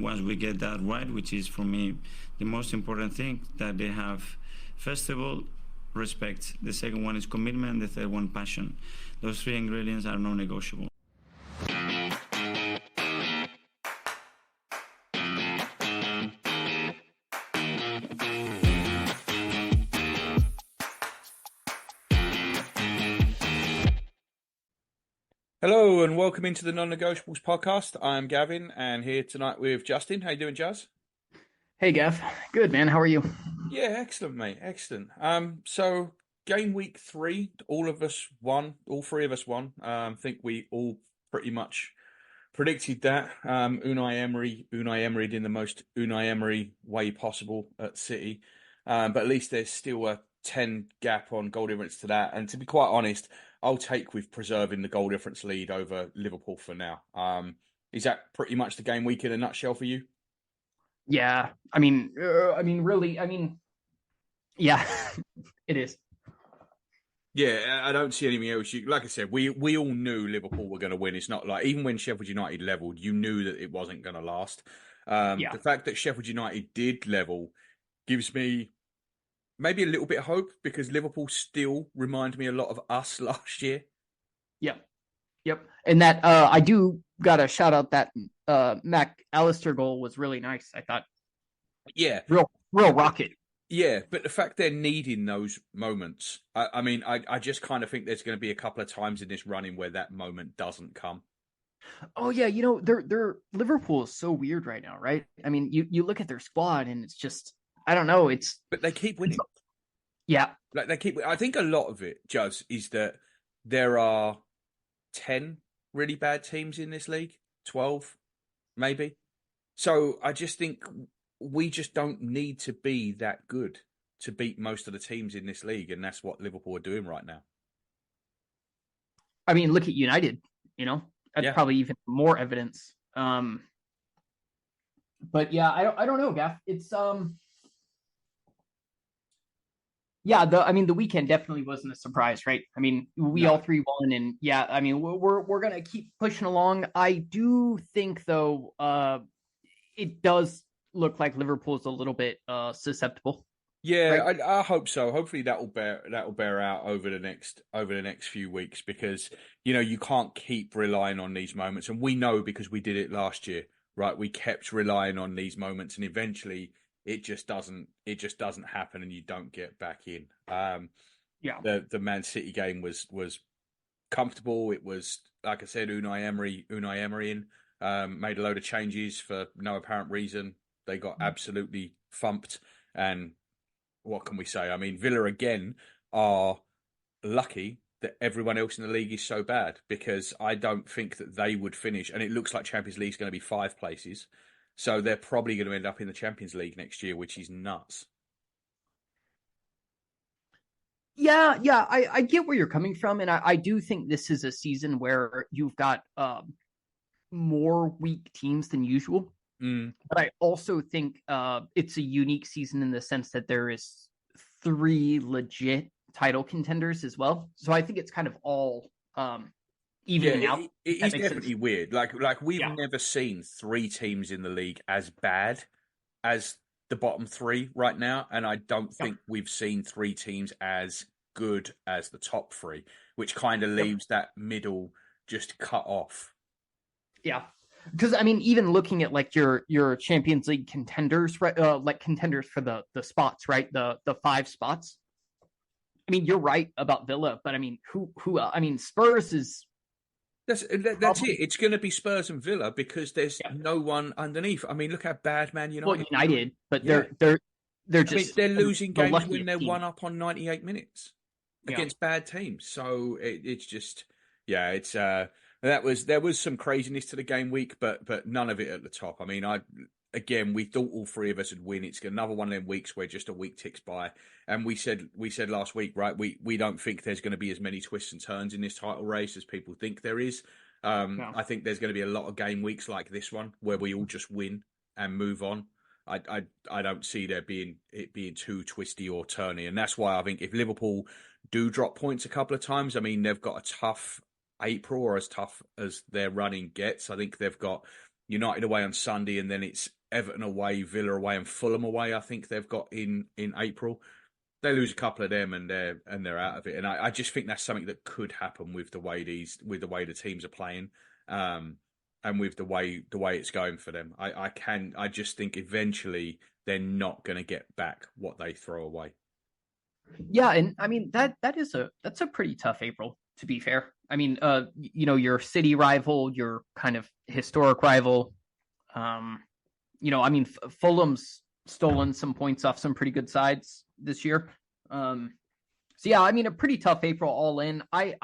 once we get that right, which is for me the most important thing, that they have, first of all, respect. The second one is commitment. The third one, passion. Those three ingredients are non-negotiable. Hello and welcome into the Non-Negotiables podcast. I'm Gavin and here tonight with Justin. How you doing, Jazz? Hey, Gav. Good, man. How are you? Yeah, excellent, mate. Excellent. So game week 3, all of us won. All three of us won. I think we all pretty much predicted that. Unai Emery'd in the most Unai Emery way possible at City. But at least there's still a 10 gap on goal difference to that. And to be quite honest, I'll take with preserving the goal difference lead over Liverpool for now. Is that pretty much the game week in a nutshell for you? Yeah, really, yeah, it is. Yeah, I don't see anything else. Like I said, we all knew Liverpool were going to win. It's not like, even when Sheffield United levelled, you knew that it wasn't going to last. The fact that Sheffield United did level gives me maybe a little bit of hope, because Liverpool still remind me a lot of us last year. Yep. And that I do got to shout out that Mac Allister goal was really nice, I thought. Yeah. Real rocket. Yeah, but the fact they're needing those moments, I just kind of think there's going to be a couple of times in this running where that moment doesn't come. Oh yeah, they're Liverpool is so weird right now, right? I mean, you look at their squad and it's just, I don't know, but they keep winning. Yeah. Like I think a lot of it, Juz, is that there are 10 really bad teams in this league, 12 maybe. So I just think we just don't need to be that good to beat most of the teams in this league, and that's what Liverpool are doing right now. I mean, look at United, that's probably even more evidence. But yeah, I don't know, Gaff. It's the weekend definitely wasn't a surprise, right? I mean, we all three won, and we're gonna keep pushing along. I do think though, it does look like Liverpool's a little bit susceptible. Yeah, right? I hope so. Hopefully that'll bear out over the next few weeks, because you can't keep relying on these moments, and we know because we did it last year, right? We kept relying on these moments, and eventually it just doesn't happen, and you don't get back in. The Man City game was comfortable. It was, like I said, Unai Emery made a load of changes for no apparent reason. They got absolutely thumped, and what can we say? I mean, Villa again are lucky that everyone else in the league is so bad, because I don't think that they would finish. And it looks like Champions League is going to be 5 places. So they're probably going to end up in the Champions League next year, which is nuts. Yeah, I get where you're coming from. And I do think this is a season where you've got more weak teams than usual. But I also think it's a unique season in the sense that there is 3 legit title contenders as well. So I think it's kind of all evening out. It is definitely weird. Like we've never seen 3 teams in the league as bad as the bottom 3 right now, and I don't think we've seen 3 teams as good as the top 3, which kind of leaves that middle just cut off. Yeah. Because I mean, even looking at like your Champions League contenders, right? Like contenders for the spots, right? The 5 spots. I mean, you're right about Villa, but I mean, who? I mean, Spurs is. That's it. It's going to be Spurs and Villa, because there's no one underneath. I mean, look how bad Man United. Well, United, but they're just they're losing games when they're 1 up on 98 minutes against bad teams. So it's just it's. There was some craziness to the game week, but none of it at the top. I mean, we thought all 3 of us would win. It's another one of them weeks where just a week ticks by, and we said last week, right? We don't think there's going to be as many twists and turns in this title race as people think there is. I think there's going to be a lot of game weeks like this one where we all just win and move on. I don't see it being too twisty or turny, and that's why I think if Liverpool do drop points a couple of times, I mean, they've got a tough April, or as tough as their running gets. I think they've got United away on Sunday, and then it's Everton away, Villa away, and Fulham away. I think they've got in April. They lose a couple of them, and they're out of it. And I just think that's something that could happen with the way the teams are playing, and with the way it's going for them. I just think eventually they're not going to get back what they throw away. Yeah, and I mean that's a pretty tough April, to be fair. I mean, your city rival, your kind of historic rival. I mean, Fulham's stolen some points off some pretty good sides this year. So yeah, I mean, a pretty tough April all in. I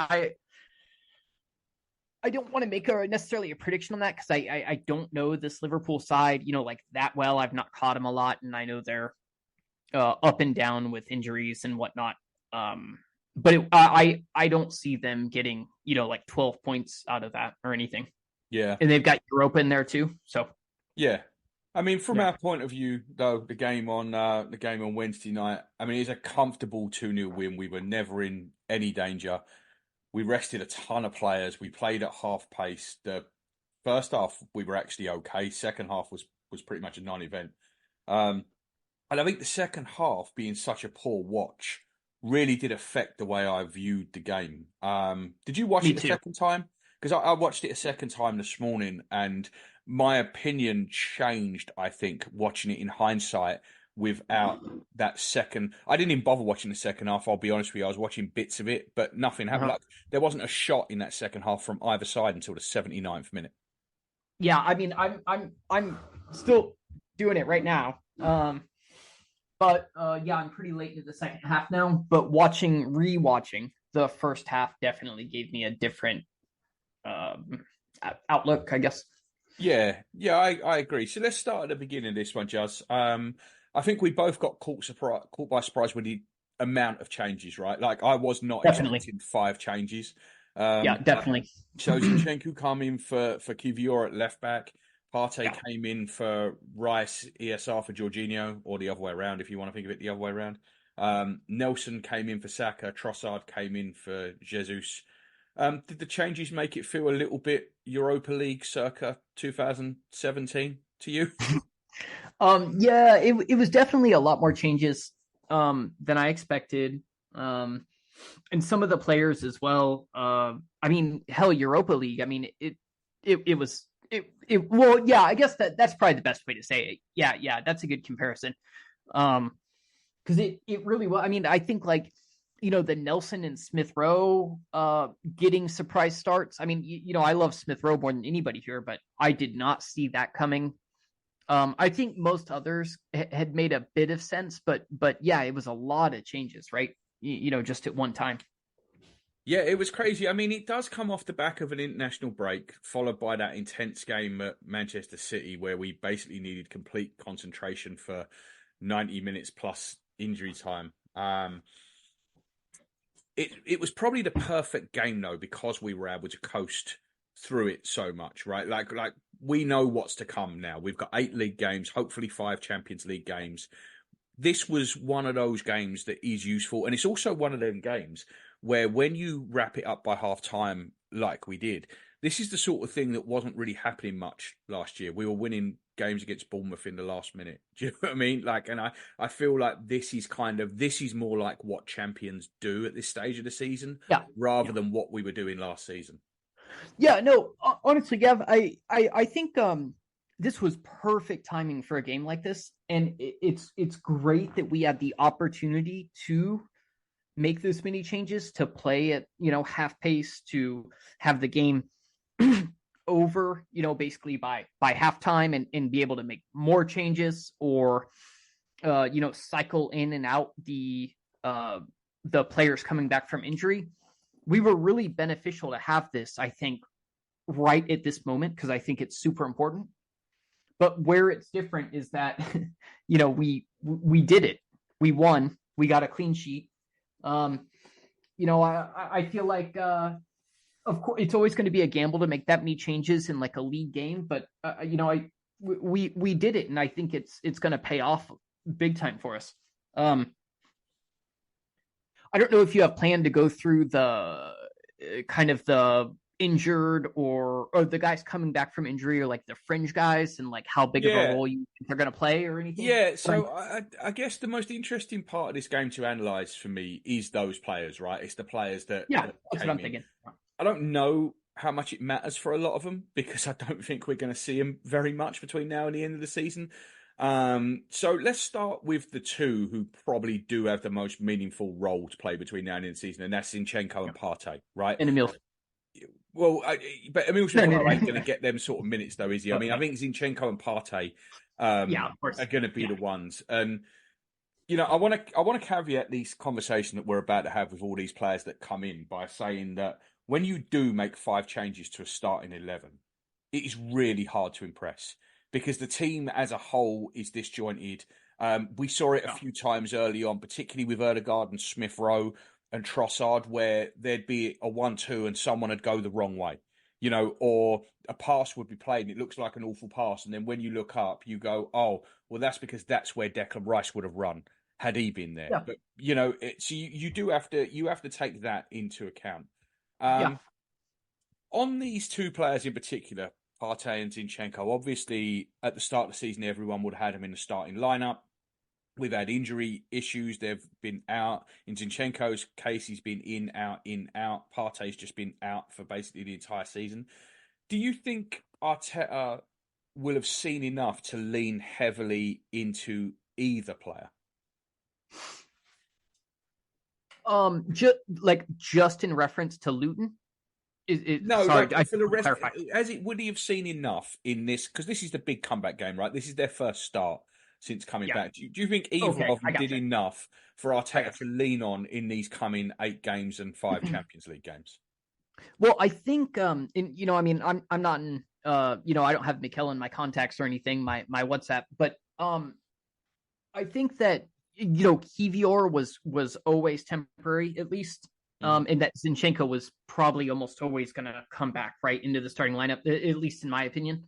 don't want to make necessarily a prediction on that because I don't know this Liverpool side, like that well. I've not caught them a lot, and I know they're up and down with injuries and whatnot. But I don't see them getting, like 12 points out of that or anything. Yeah. And they've got Europa in there too. So yeah. I mean, from our point of view, though, the game on Wednesday night, I mean, it's a comfortable 2-0 win. We were never in any danger. We rested a ton of players. We played at half pace. The first half, we were actually okay. Second half was pretty much a non-event. And I think the second half being such a poor watch really did affect the way I viewed the game. Did you watch it a second time? Because I watched it a second time this morning, and my opinion changed, I think, watching it in hindsight without that second. I didn't even bother watching the second half, I'll be honest with you. I was watching bits of it, but nothing happened. Like, there wasn't a shot in that second half from either side until the 79th minute. Yeah, I mean, I'm still doing it right now. But I'm pretty late into the second half now. But rewatching the first half definitely gave me a different outlook, I guess. Yeah, I agree. So let's start at the beginning of this one, Juz. I think we both got caught by surprise with the amount of changes, right? Like, I was not expecting 5 changes. Definitely. So Zinchenko come in for Kivior at left back. Partey came in for Rice, ESR for Jorginho, or the other way around, if you want to think of it the other way around. Nelson came in for Saka. Trossard came in for Jesus. Did the changes make it feel a little bit Europa League circa 2017 to you? It was definitely a lot more changes than I expected. And some of the players as well. I mean, hell, Europa League. I mean, it was. I guess that's probably the best way to say it. Yeah, that's a good comparison. Because it really was. I mean, I think like, the Nelson and Smith Rowe getting surprise starts. I mean, I love Smith Rowe more than anybody here, but I did not see that coming. I think most others had made a bit of sense, but yeah, it was a lot of changes, right? Just at one time. Yeah, it was crazy. I mean, it does come off the back of an international break, followed by that intense game at Manchester City, where we basically needed complete concentration for 90 minutes plus injury time. It was probably the perfect game, though, because we were able to coast through it so much, right? Like we know what's to come now. We've got 8 league games, hopefully 5 Champions League games. This was one of those games that is useful, and it's also one of them games where when you wrap it up by half time like we did, this is the sort of thing that wasn't really happening much last year. We were winning games against Bournemouth in the last minute. Do you know what I mean? Like, and I feel like this is more like what champions do at this stage of the season, rather than what we were doing last season. Yeah, no, honestly, Gav, I think this was perfect timing for a game like this, and it's great that we had the opportunity to make this many changes, to play at half pace, to have the game over basically by halftime, and be able to make more changes, or cycle in and out the players coming back from injury. We were really beneficial to have this, I think, right at this moment, because I think it's super important. But where it's different is that we did it, we won, we got a clean sheet. I feel like, of course, it's always going to be a gamble to make that many changes in like a league game, but we did it, and I think it's going to pay off big time for us. I don't know if you have planned to go through the kind of the injured or the guys coming back from injury, or like the fringe guys, and like how big of a role you think they're going to play or anything? Yeah, so I guess the most interesting part of this game to analyse for me is those players, right? It's the players that that's came what I'm in. thinking. I don't know how much it matters for a lot of them because I don't think we're going to see them very much between now and the end of the season. So let's start with the two who probably do have the most meaningful role to play between now and the end of the season, and that's Zinchenko and Partey, right? And Emil. Well, but Emil Smith-Rowe ain't going to get them sort of minutes, though, is he? I mean, I think Zinchenko and Partey are going to be the ones. And I want to caveat this conversation that we're about to have with all these players that come in by saying that when you do make 5 changes to a starting 11, it is really hard to impress because the team as a whole is disjointed. We saw it a few times early on, particularly with Odegaard and Smith-Rowe and Trossard, where there'd be a 1-2 and someone would go the wrong way, or a pass would be played and it looks like an awful pass. And then when you look up, you go, oh, well, that's because that's where Declan Rice would have run had he been there. Yeah. But, so you do have to take that into account. On these two players in particular, Partey and Zinchenko, obviously at the start of the season, everyone would have had him in the starting lineup. We've had injury issues. They've been out. In Zinchenko's case, he's been in, out, in, out. Partey's just been out for basically the entire season. Do you think Arteta will have seen enough to lean heavily into either player? Just in reference to Luton? No, sorry, for the rest, would he have seen enough in this? Because this is the big comeback game, right? This is their first start since coming back. Do you think either of them did enough for Arteta to lean on in these coming 8 games and 5 Champions League games? Well, I think, I'm not in, I don't have Mikel in my contacts or anything, my WhatsApp, but I think that, Kivior was always temporary, at least. And that Zinchenko was probably almost always going to come back right into the starting lineup, at least in my opinion.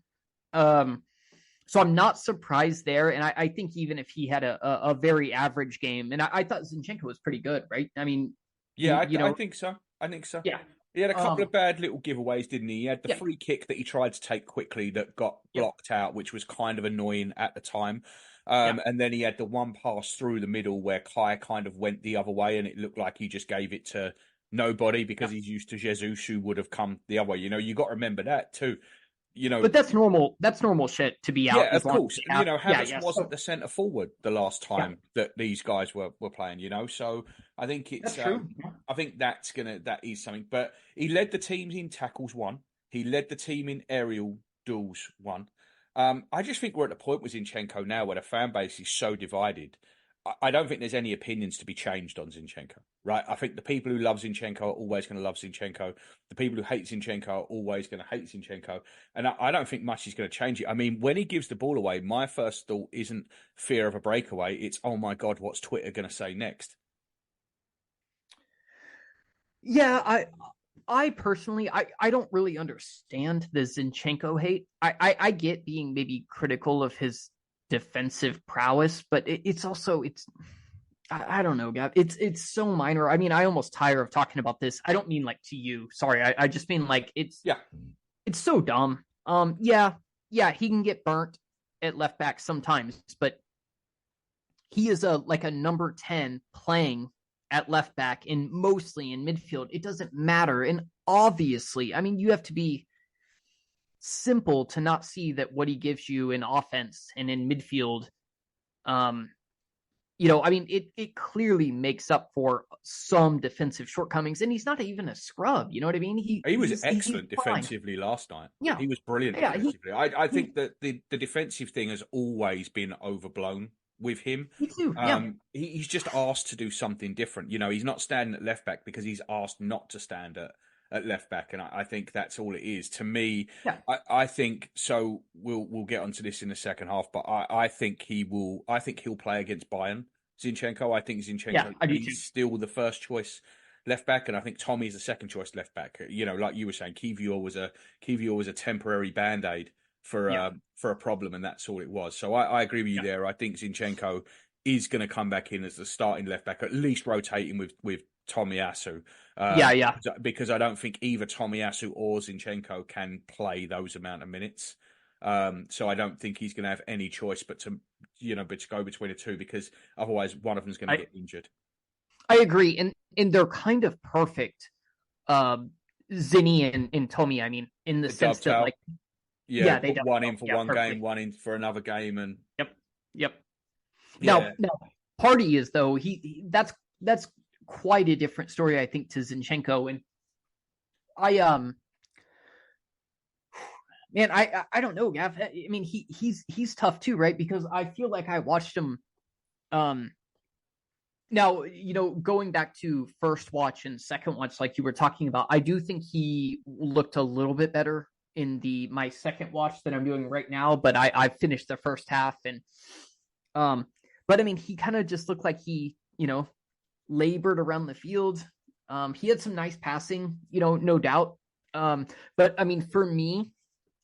So I'm not surprised there. And I think even if he had a very average game, and I thought Zinchenko was pretty good, right? I mean, I think so. Yeah. He had a couple of bad little giveaways, didn't he? He had the free kick that he tried to take quickly that got blocked out, which was kind of annoying at the time. And then he had the one pass through the middle where Kai kind of went the other way and it looked like he just gave it to nobody because he's used to Jesus, who would have come the other way. You got to remember that too. But that's normal. That's normal shit to be out. Yeah, of course. Havertz wasn't the centre forward the last time that these guys were playing. So I think it's. I think that is something. But he led the teams in tackles 1. He led the team in aerial duels 1. I just think we're at the point with Zinchenko now where the fan base is so divided. I don't think there's any opinions to be changed on Zinchenko, right? I think the people who love Zinchenko are always going to love Zinchenko. The people who hate Zinchenko are always going to hate Zinchenko. And I don't think much is going to change it. I mean, when he gives the ball away, my first thought isn't fear of a breakaway. It's, oh my God, what's Twitter going to say next? Yeah, I personally, I don't really understand the Zinchenko hate. I get being maybe critical of his defensive prowess, but it's also I don't know, Gab. It's so minor. I mean, I almost tire of talking about this. I don't mean like to you. Sorry, I just mean like it's so dumb. He can get burnt at left back sometimes, but he is a number 10 playing at left back and mostly in midfield. It doesn't matter. And obviously, I mean, you have to be simple to not see that what he gives you in offense and in midfield, it clearly makes up for some defensive shortcomings, and he's not even a scrub. You know what I mean? He was excellent defensively last night. Yeah, he was brilliant defensively. I think that the defensive thing has always been overblown with him. Me too. He's just asked to do something different. He's not standing at left back because he's asked not to stand at left back, and I think that's all it is to me. I think so. We'll get onto this in the second half, but I think he will. I think he'll play against Bayern. Zinchenko. I think Zinchenko is still the first choice left back, and I think Tommy is the second choice left back. Like you were saying, Kivior was a temporary band-aid for a problem, and that's all it was. So I agree with you there. I think Zinchenko is going to come back in as the starting left back, at least rotating with Tomiyasu. Yeah. Because I don't think either Tomiyasu or Zinchenko can play those amount of minutes. So I don't think he's going to have any choice but to go between the two, because otherwise one of them's going to get injured. I agree, and they're kind of perfect, Zinny and Tommy. I mean, in the sense dovetail. that, like, they put one in for one perfectly. game, one in for another game, and yep. Now, Partey is, though, that's quite a different story, I think, to Zinchenko, and I don't know, Gav. I mean, he's tough too, right? Because I feel like I watched him. Now, going back to first watch and second watch, like you were talking about, I do think he looked a little bit better in my second watch than I'm doing right now. But I finished the first half, and but I mean, he kind of just looked like he labored around the field. He had some nice passing, no doubt. But I mean, for me,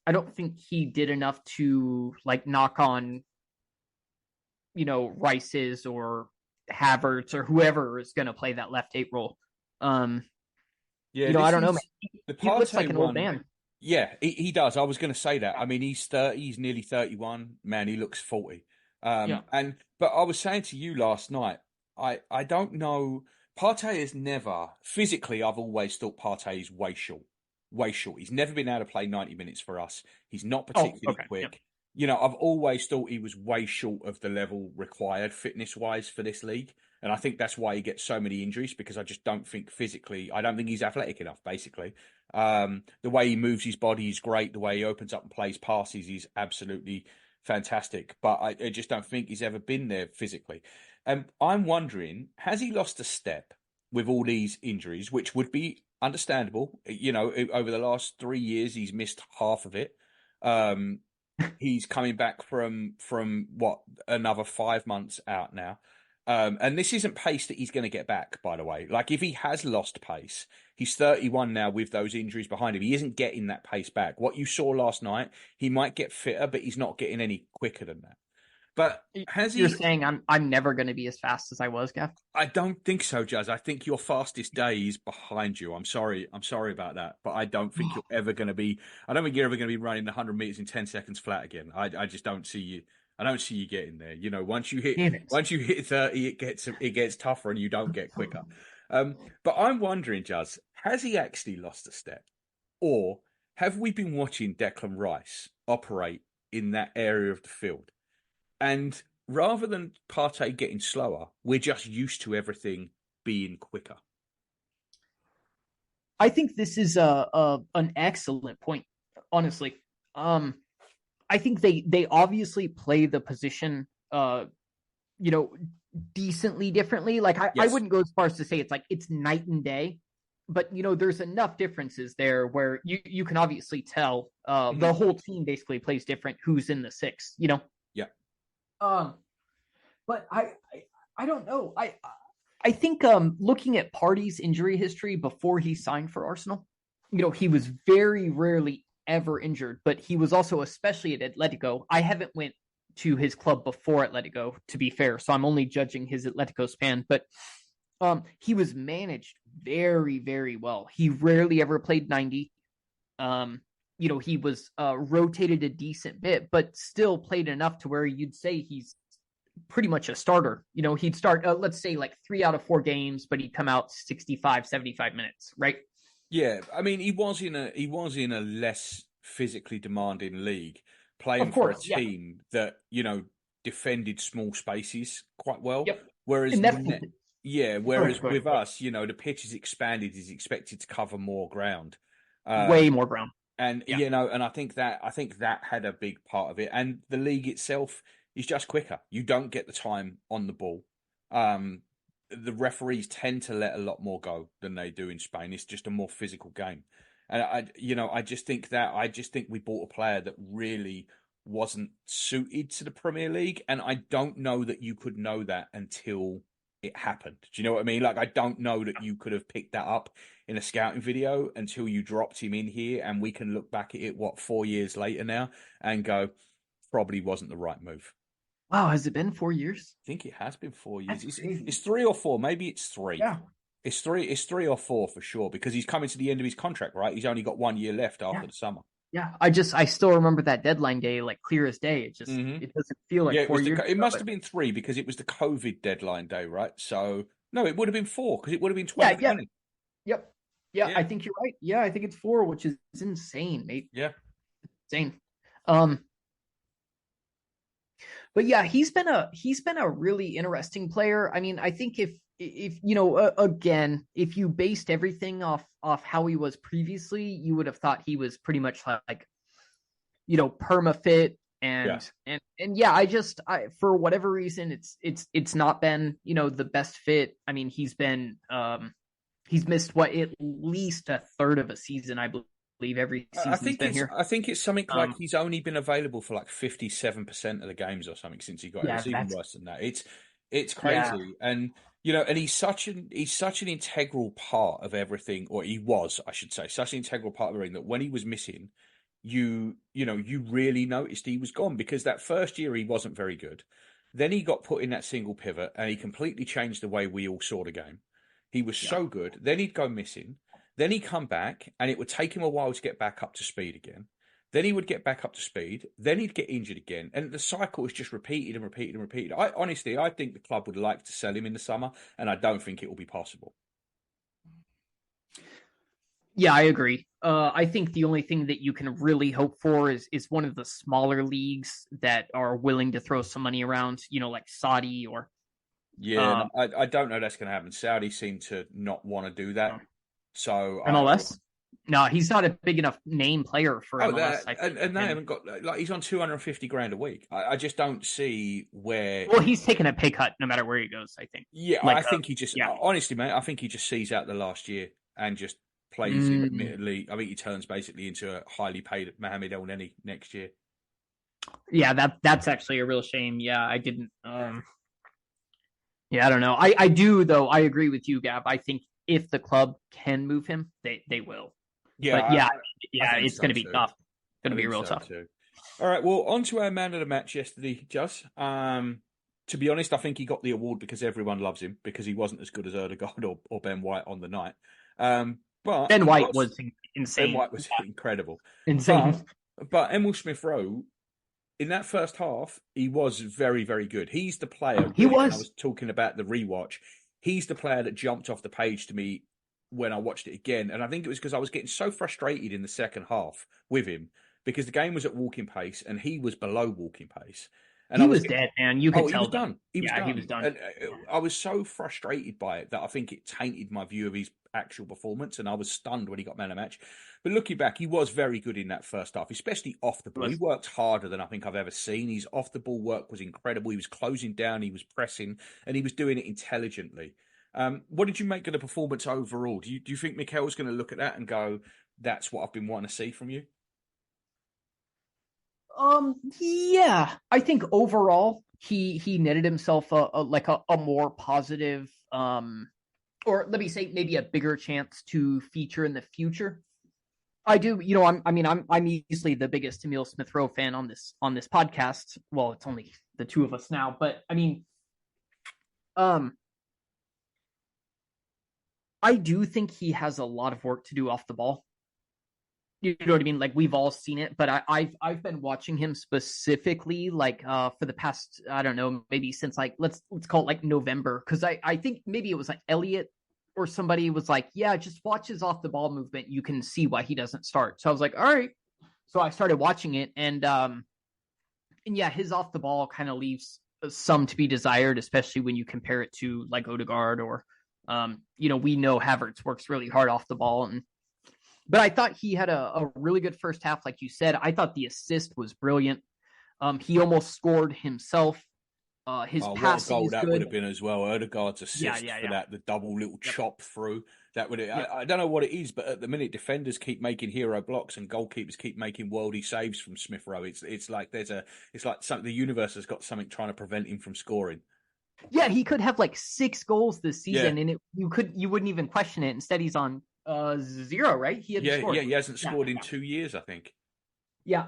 I don't think he did enough to like knock on, Rice's or Havertz or whoever is going to play that left 8 role. I don't know, man. He looks like an old man. Yeah, he does. I was going to say that. I mean, he's 30, he's nearly 31. Man, he looks 40. But I was saying to you last night, I don't know. Partey is never, physically, I've always thought Partey is way short. Way short. He's never been able to play 90 minutes for us. He's not particularly quick. Yep. I've always thought he was way short of the level required fitness-wise for this league. And I think that's why he gets so many injuries, because I just don't think physically, I don't think he's athletic enough, basically. The way he moves his body is great. The way he opens up and plays passes, he's absolutely fantastic. But I just don't think he's ever been there physically. I'm wondering, has he lost a step with all these injuries, which would be understandable? Over the last 3 years, he's missed half of it. He's coming back from what, another 5 months out now. And this isn't pace that he's going to get back, by the way. Like, if he has lost pace, he's 31 now with those injuries behind him. He isn't getting that pace back. What you saw last night, he might get fitter, but he's not getting any quicker than that. But You're saying I'm never going to be as fast as I was, Gav? I don't think so, Jazz. I think your fastest day is behind you. I'm sorry about that, but I don't think you're ever going to be. I don't think you're ever going to be running 100 meters in 10 seconds flat again. I just don't see you. I don't see you getting there. Once you hit 30, it gets tougher, and you don't get quicker. But I'm wondering, Jazz, has he actually lost a step, or have we been watching Declan Rice operate in that area of the field? And rather than Partey getting slower, we're just used to everything being quicker. I think this is an excellent point, honestly. I think they obviously play the position, decently differently. Like, I wouldn't go as far as to say it's night and day, but there's enough differences there where you can obviously tell the whole team basically plays different. Who's in the 6? Yeah. But I don't know. I think looking at Partey's injury history before he signed for Arsenal, he was very rarely ever injured, but he was also, especially at Atletico. I haven't went to his club before Atletico, to be fair, so I'm only judging his Atletico span, but he was managed very, very well. He rarely ever played 90. He was rotated a decent bit, but still played enough to where you'd say he's pretty much a starter. He'd start, let's say, like 3 out of 4 games, but he'd come out 65, 75 minutes, right? Yeah, I mean, he was in a less physically demanding league, playing for a team that defended small spaces quite well. Yep. Whereas with us, the pitch is expanded, is expected to cover more ground, way more ground. And and I think that had a big part of it. And the league itself is just quicker. You don't get the time on the ball. The referees tend to let a lot more go than they do in Spain. It's just a more physical game. And I just think we bought a player that really wasn't suited to the Premier League. And I don't know that you could know that until it happened. Do you know what I mean? Like, I don't know that you could have picked that up in a scouting video until you dropped him in here, and we can look back at it 4 years later now and go, probably wasn't the right move. Wow, has it been 4 years? I think it has been 4 years. That's crazy. It's 3 or 4. Maybe it's 3. Yeah. It's 3. It's 3 or 4 for sure because he's coming to the end of his contract, right? He's only got 1 year left after the summer. Yeah. I still remember that deadline day like clear as day. It just it doesn't feel like it 4 years. It must have been 3 because it was the COVID deadline day, right? So no, it would have been 4 because it would have been 2020. Yep. Yeah, I think you're right. Yeah, I think it's 4, which is insane, mate. Yeah. Insane. But yeah, he's been a really interesting player. I mean, I think if again, if you based everything off how he was previously, you would have thought he was pretty much like perma fit and yeah, I for whatever reason it's not been, the best fit. I mean, he's missed at least a third of a season, I believe, every season he's been here. I think it's something like he's only been available for like 57% of the games or something since he got here. It's even worse than that. It's crazy. And and he's such an integral part of everything, or he was, I should say, such an integral part of everything that when he was missing, you really noticed he was gone, because that first year he wasn't very good. Then he got put in that single pivot and he completely changed the way we all saw the game. He was so good. Then he'd go missing. Then he'd come back and it would take him a while to get back up to speed again. Then he would get back up to speed. Then he'd get injured again. And the cycle is just repeated and repeated and repeated. I think the club would like to sell him in the summer, and I don't think it will be possible. Yeah, I agree. I think the only thing that you can really hope for is one of the smaller leagues that are willing to throw some money around, like Saudi or... Yeah, I don't know that's going to happen. Saudi seem to not want to do that. So MLS? No, he's not a big enough name player for MLS. And they haven't got, like, he's on 250 grand a week. I just don't see where. Well, he's taking a pay cut no matter where he goes, I think. Yeah, I think he just, honestly, mate, I think he just sees out the last year and just plays him, admittedly. I think he turns basically into a highly paid Mohamed El Neni next year. Yeah, that's actually a real shame. Yeah, I didn't. Yeah, I don't know. I do, though. I agree with you, Gab. I think if the club can move him, they will. Yeah, but it's going to be tough. It's going to be real tough. Too. All right, well, on to our man of the match yesterday, Juz. To be honest, I think he got the award because everyone loves him, because he wasn't as good as Odegaard or Ben White on the night. But Ben White was insane. Ben White was incredible. Insane. But Emil Smith-Rowe, in that first half, he was very, very good. He's the player. He was. I was talking about the rewatch. He's the player that jumped off the page to me when I watched it again. And I think it was because I was getting so frustrated in the second half with him, because the game was at walking pace and he was below walking pace. And he was dead, man. You could tell. He was done. He was done. And yeah. I was so frustrated by it that I think it tainted my view of his actual performance, and I was stunned when he got man of the match. But looking back, he was very good in that first half, especially off the ball. He worked harder than I think I've ever seen. His off the ball work was incredible. He was closing down, he was pressing, and he was doing it intelligently. What did you make of the performance overall? Do you think Mikel's going to look at that and go, "That's what I've been wanting to see from you"? Yeah, I think overall he netted himself a more positive, or let me say maybe a bigger chance to feature in the future. I do, I'm easily the biggest Emil Smith-Rowe fan on this podcast. Well, it's only the two of us now, but I mean, I do think he has a lot of work to do off the ball. You know what I mean? Like, we've all seen it, but I've been watching him specifically, like, for the past, I don't know, maybe since like let's call it like November, because I think maybe it was like Elliot or somebody was like, yeah, just watch his off the ball movement. You can see why he doesn't start. So I was like, all right. So I started watching it, and yeah, his off the ball kind of leaves some to be desired, especially when you compare it to like Odegaard or we know Havertz works really hard off the ball. But I thought he had a really good first half, like you said. I thought the assist was brilliant. He almost scored himself. His pass, what a goal that would have been as well. Odegaard's assist for that, the double little chop through. That would. I don't know what it is, but at the minute, defenders keep making hero blocks and goalkeepers keep making worldy saves from Smith-Rowe. It's like the universe has got something trying to prevent him from scoring. Yeah, he could have like 6 goals this season, and you wouldn't even question it. Instead, he's on 0, right? He hasn't scored. He hasn't scored in 2 years, I think. Yeah.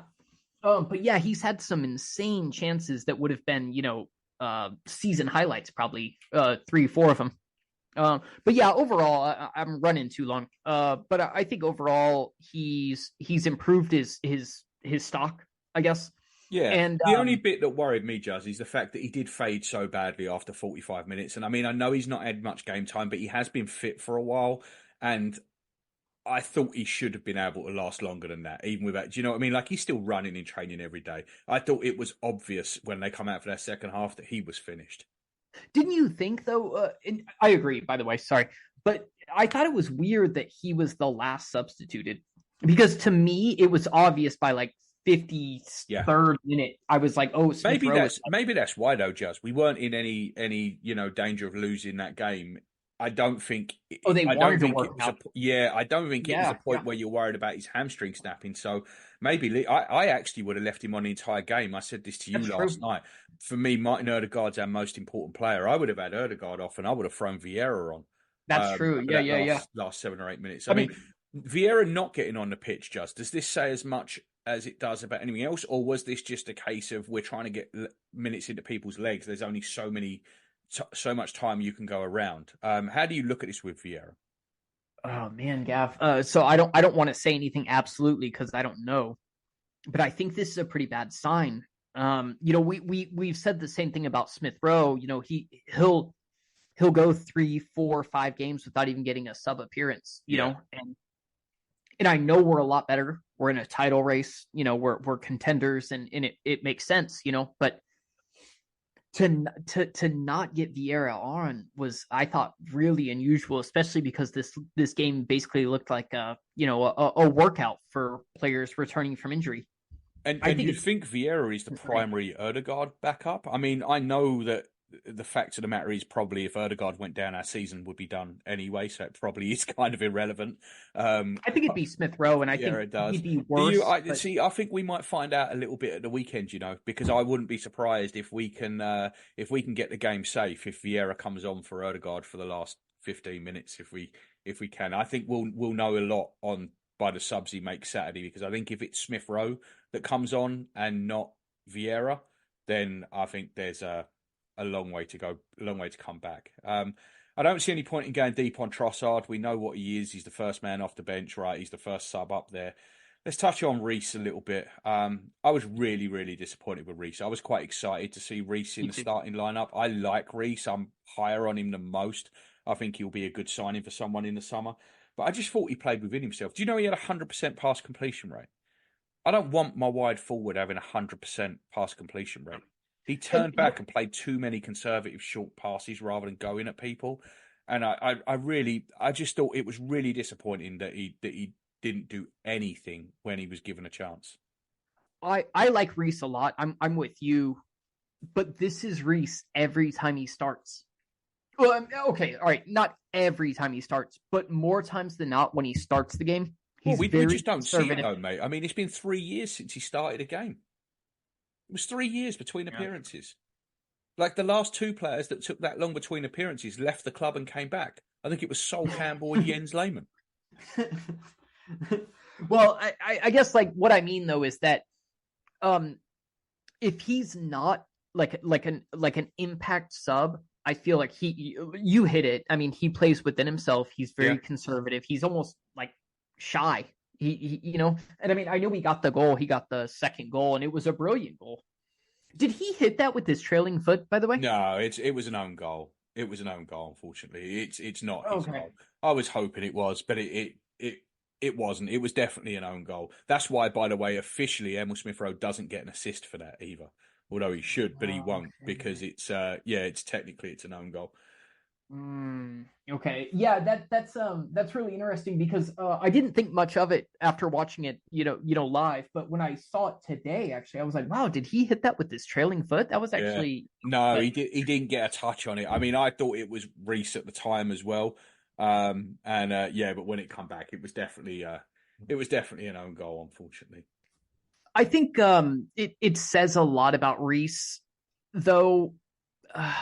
But yeah, he's had some insane chances that would have been, season highlights, probably 3-4 of them. But yeah, overall, I'm running too long. But I think overall he's improved his stock, I guess. Yeah, and the only bit that worried me, Juz, is the fact that he did fade so badly after 45 minutes. And I mean, I know he's not had much game time, but he has been fit for a while. And I thought he should have been able to last longer than that, even with that. Do you know what I mean? Like, he's still running and training every day. I thought it was obvious when they come out for their second half that he was finished. Didn't you think, though? And I agree, by the way, sorry. But I thought it was weird that he was the last substituted. Because to me, it was obvious by like 53rd minute. I was like, oh, Smith maybe that's why, though, Juz. We weren't in any danger of losing that game. I don't think. They wanted to work out. I don't think it was a point where you're worried about his hamstring snapping. So maybe I actually would have left him on the entire game. I said this to you last night. For me, Martin Odegaard's our most important player. I would have had Odegaard off, and I would have thrown Vieira on. That's true. Yeah. Last 7 or 8 minutes. I mean, Vieira not getting on the pitch. Just does this say as much as it does about anything else, or was this just a case of we're trying to get minutes into people's legs? There's only so much time you can go around. How do you look at this with Vieira? Oh man, Gav. So I don't want to say anything absolutely because I don't know, but I think this is a pretty bad sign. We've said the same thing about Smith Rowe. He'll go 3, 4, 5 games without even getting a sub appearance. You know, and I know we're a lot better. We're in a title race. We're contenders, and it makes sense. But to not get Vieira on was, I thought, really unusual, especially because this game basically looked like a workout for players returning from injury. And you think Vieira is the primary Odegaard backup? I mean, I know that the fact of the matter is probably if Odegaard went down, our season would be done anyway, so it probably is kind of irrelevant. I think it'd be Smith Rowe, and I think it does. He'd be worse. I think we might find out a little bit at the weekend, because I wouldn't be surprised if we can get the game safe if Vieira comes on for Odegaard for the last 15 minutes, if we can. I think we'll know a lot by the subs he makes Saturday, because I think if it's Smith Rowe that comes on and not Vieira, then I think there's a long way to go, a long way to come back. I don't see any point in going deep on Trossard. We know what he is. He's the first man off the bench, right? He's the first sub up there. Let's touch on Reece a little bit. I was really, really disappointed with Reece. I was quite excited to see Reece in the starting lineup. I like Reece. I'm higher on him than most. I think he'll be a good signing for someone in the summer. But I just thought he played within himself. Do you know he had a 100% pass completion rate? I don't want my wide forward having a 100% pass completion rate. He turned back and played too many conservative short passes rather than going at people. And I just thought it was really disappointing that he didn't do anything when he was given a chance. I like Reece a lot. I'm with you. But this is Reece every time he starts. Well, okay, all right, not every time he starts, but more times than not when he starts the game. We just don't see it though, mate. I mean, it's been 3 years since he started a game. It was 3 years between appearances. Like the last 2 players that took that long between appearances left the club and came back. I think it was Sol Campbell and Jens Lehmann. Well, I guess like what I mean though is that if he's not like an impact sub, I feel like you hit it. I mean, he plays within himself. He's very conservative. He's almost like shy. He and I mean, I know he got the goal. He got the second goal, and it was a brilliant goal. Did he hit that with his trailing foot, by the way? No, it was an own goal. It was an own goal, unfortunately. It's not his goal. I was hoping it was, but it wasn't. It was definitely an own goal. That's why, by the way, officially Emil Smith Rowe doesn't get an assist for that either. Although he should, but he won't because it's technically it's an own goal. Okay, yeah, that's really interesting because I didn't think much of it after watching it, live. But when I saw it today, actually, I was like, wow, did he hit that with his trailing foot? That was actually no, he didn't get a touch on it. I mean, I thought it was Reece at the time as well, but when it come back, it was definitely an own goal, unfortunately. I think it says a lot about Reece, though. I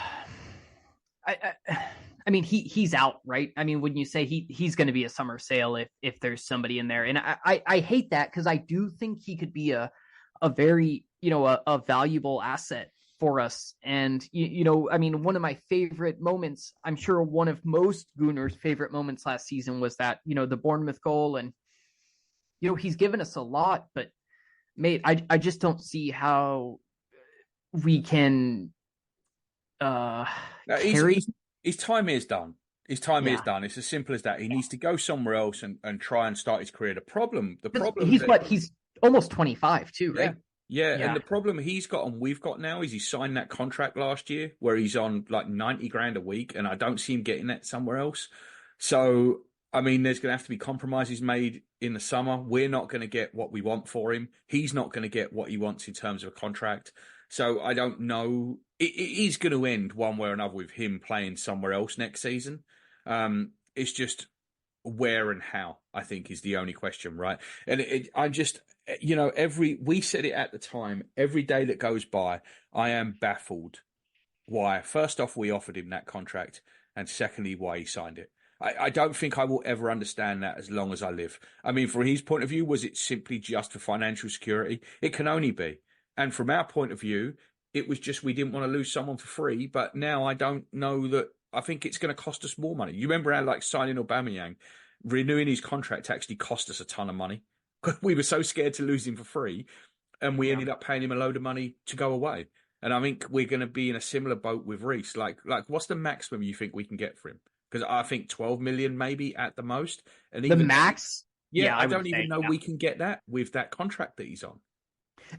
mean, he's out, right? I mean, when you say he's going to be a summer sale if there's somebody in there, and I hate that because I do think he could be a a very, a valuable asset for us. And, I mean, one of my favorite moments, I'm sure one of most Gunner's favorite moments last season was that, the Bournemouth goal. And, he's given us a lot, but mate, I just don't see how we can carry. His time is done. His time is done. It's as simple as that. He needs to go somewhere else and try and start his career. The problem he's almost 25 too, right? Yeah, and the problem he's got and we've got now is he signed that contract last year where he's on like 90 grand a week, and I don't see him getting that somewhere else. So, I mean, there's going to have to be compromises made in the summer. We're not going to get what we want for him. He's not going to get what he wants in terms of a contract. So I don't know. It is going to end one way or another with him playing somewhere else next season. It's just where and how, I think, is the only question, right? And I just, we said it at the time, every day that goes by, I am baffled why, first off, we offered him that contract, and secondly, why he signed it. I don't think I will ever understand that as long as I live. I mean, from his point of view, was it simply just for financial security? It can only be. And from our point of view, it was just we didn't want to lose someone for free. But now I don't know that. I think it's going to cost us more money. You remember how, like, signing Aubameyang, renewing his contract actually cost us a ton of money. We were so scared to lose him for free, and we ended up paying him a load of money to go away. And I think we're going to be in a similar boat with Reece. Like, what's the maximum you think we can get for him? Because I think 12 million maybe at the most. And the max? I don't even know we can get that with that contract that he's on.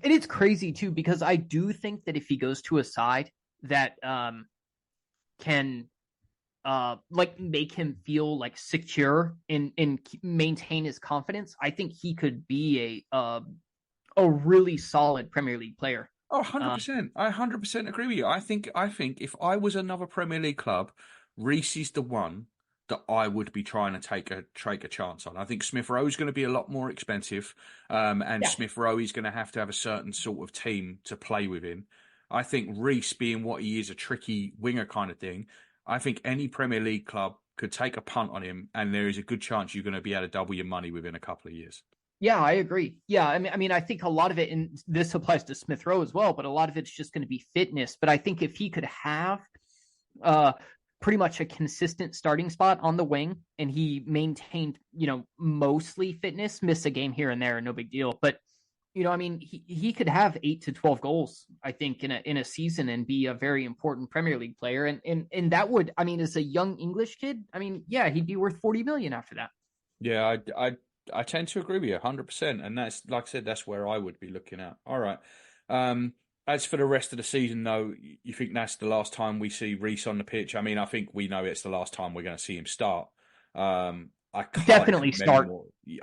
And it's crazy too, because I do think that if he goes to a side that can make him feel like secure and maintain his confidence, I think he could be a really solid Premier League player. Oh, 100%. I 100% agree with you. I think if I was another Premier League club, Reece is the one that I would be trying to take a chance on. I think Smith Rowe is going to be a lot more expensive, Smith Rowe is going to have a certain sort of team to play within. I think Reece, being what he is, a tricky winger kind of thing, I think any Premier League club could take a punt on him, and there is a good chance you're going to be able to double your money within a couple of years. Yeah, I agree. Yeah, I mean, I think a lot of it, and this applies to Smith Rowe as well, but a lot of it's just going to be fitness. But I think if he could have pretty much a consistent starting spot on the wing, and he maintained, mostly fitness, miss a game here and there, no big deal. But, I mean, he could have 8 to 12 goals, I think, in a season, and be a very important Premier League player. And that would, I mean, as a young English kid, I mean, yeah, he'd be worth 40 million after that. Yeah, I tend to agree with you 100%. And that's, like I said, that's where I would be looking at. All right. As for the rest of the season, though, you think that's the last time we see Reece on the pitch? I mean, I think we know it's the last time we're going to see him start. I can't definitely start.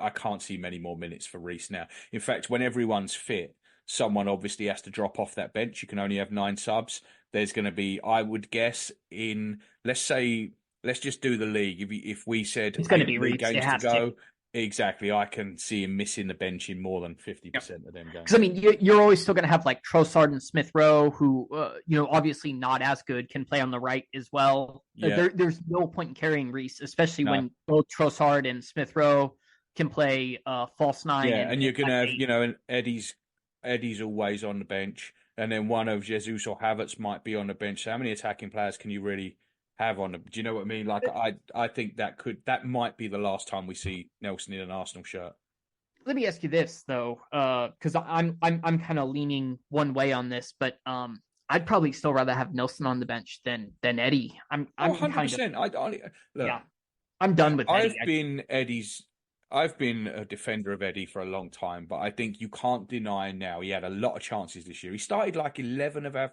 I can't see many more minutes for Reece now. In fact, when everyone's fit, someone obviously has to drop off that bench. You can only have 9 subs. There's going to be, I would guess, let's just do the league. If we said it's going to be Reece, games to go. Exactly. I can see him missing the bench in more than 50% of them games. Because, I mean, you're always still going to have, like, Trossard and Smith Rowe, who, obviously not as good, can play on the right as well. Yeah. There's no point in carrying Reece, especially when both Trossard and Smith Rowe can play false 9. Yeah, and you're going to have, and Eddie's always on the bench. And then one of Jesus or Havertz might be on the bench. So how many attacking players can you really have on them? Do you know what I mean? Like, I think that might be the last time we see Nelson in an Arsenal shirt. Let me ask you this though, because I'm kind of leaning one way on this, but I'd probably still rather have Nelson on the bench than Eddie. I'm 100%. I'm done with Eddie. I've been a defender of Eddie for a long time, but I think you can't deny now he had a lot of chances this year. He started like 11 of our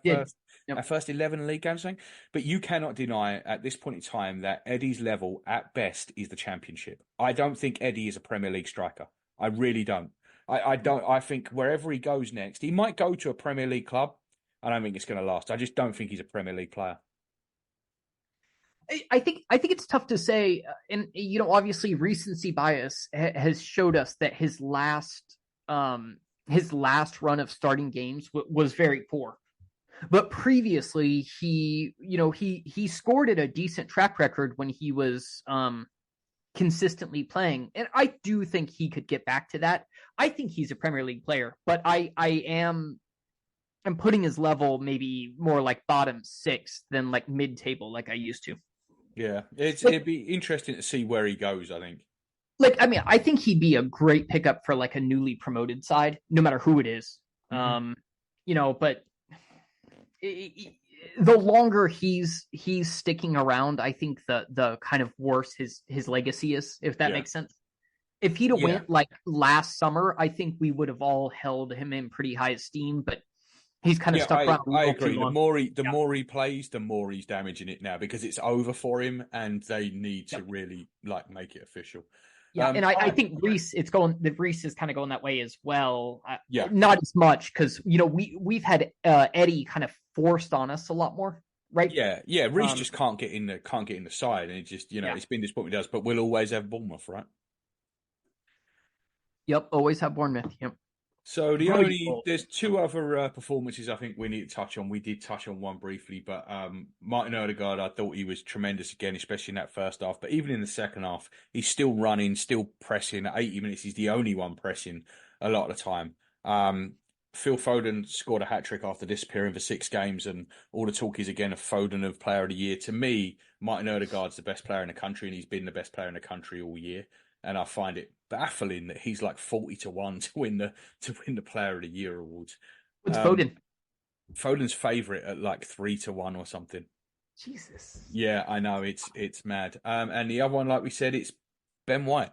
first 11 league games, but you cannot deny at this point in time that Eddie's level at best is the Championship. I don't think Eddie is a Premier League striker. I really don't. I think wherever he goes next, he might go to a Premier League club. I don't think it's going to last. I just don't think he's a Premier League player. I think it's tough to say, and obviously recency bias has showed us that his last run of starting games was very poor. But previously, he scored at a decent track record when he was consistently playing, and I do think he could get back to that. I think he's a Premier League player, but I'm putting his level maybe more like bottom 6 than like mid-table like I used to. Yeah, it'd be interesting to see where he goes, I think. Like, I mean, I think he'd be a great pickup for like a newly promoted side, no matter who it is. Mm-hmm. But the longer he's sticking around, I think the kind of worse his legacy is, if that makes sense. If he'd have went like last summer, I think we would have all held him in pretty high esteem, but he's kind of stuck around. I agree. The more he plays, the more he's damaging it now because it's over for him, and they need to really like make it official. Yeah, and I think Reece is kind of going that way as well. Not as much because we've had Eddie kind of forced on us a lot more, right? Yeah. Reece just can't get in the side, and it just it's been disappointing to us. But we'll always have Bournemouth, right? Yep, always have Bournemouth. Yep. So there's two other performances I think we need to touch on. We did touch on one briefly, but Martin Odegaard, I thought he was tremendous again, especially in that first half. But even in the second half, he's still running, still pressing. At 80 minutes, he's the only one pressing a lot of the time. Phil Foden scored a hat-trick after disappearing for 6 games, and all the talk is again of Foden of Player of the Year. To me, Martin Odegaard's the best player in the country, and he's been the best player in the country all year. And I find it baffling that he's like 40-1 to win the Player of the Year awards. What's Foden? Foden's favourite at like 3-1 or something. Jesus. Yeah, I know it's mad. And the other one, like we said, it's Ben White.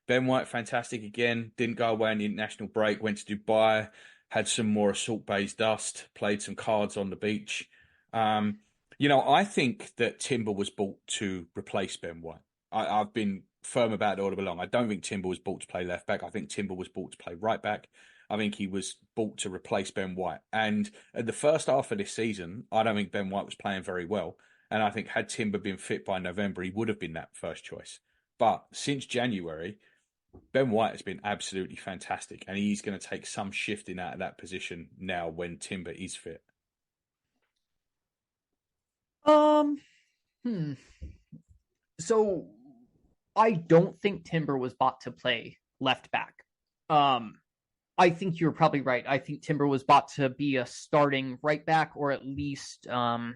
Ben White, fantastic again. Didn't go away on the international break. Went to Dubai. Had some more Assault Bay's dust. Played some cards on the beach. I think that Timber was bought to replace Ben White. I've been firm about it all along. I don't think Timber was bought to play left back. I think Timber was bought to play right back. I think he was bought to replace Ben White. And at the first half of this season, I don't think Ben White was playing very well. And I think had Timber been fit by November, he would have been that first choice. But since January, Ben White has been absolutely fantastic. And he's going to take some shifting out of that position now when Timber is fit. So I don't think Timber was bought to play left back. I think you're probably right. I think Timber was bought to be a starting right back, or at least earn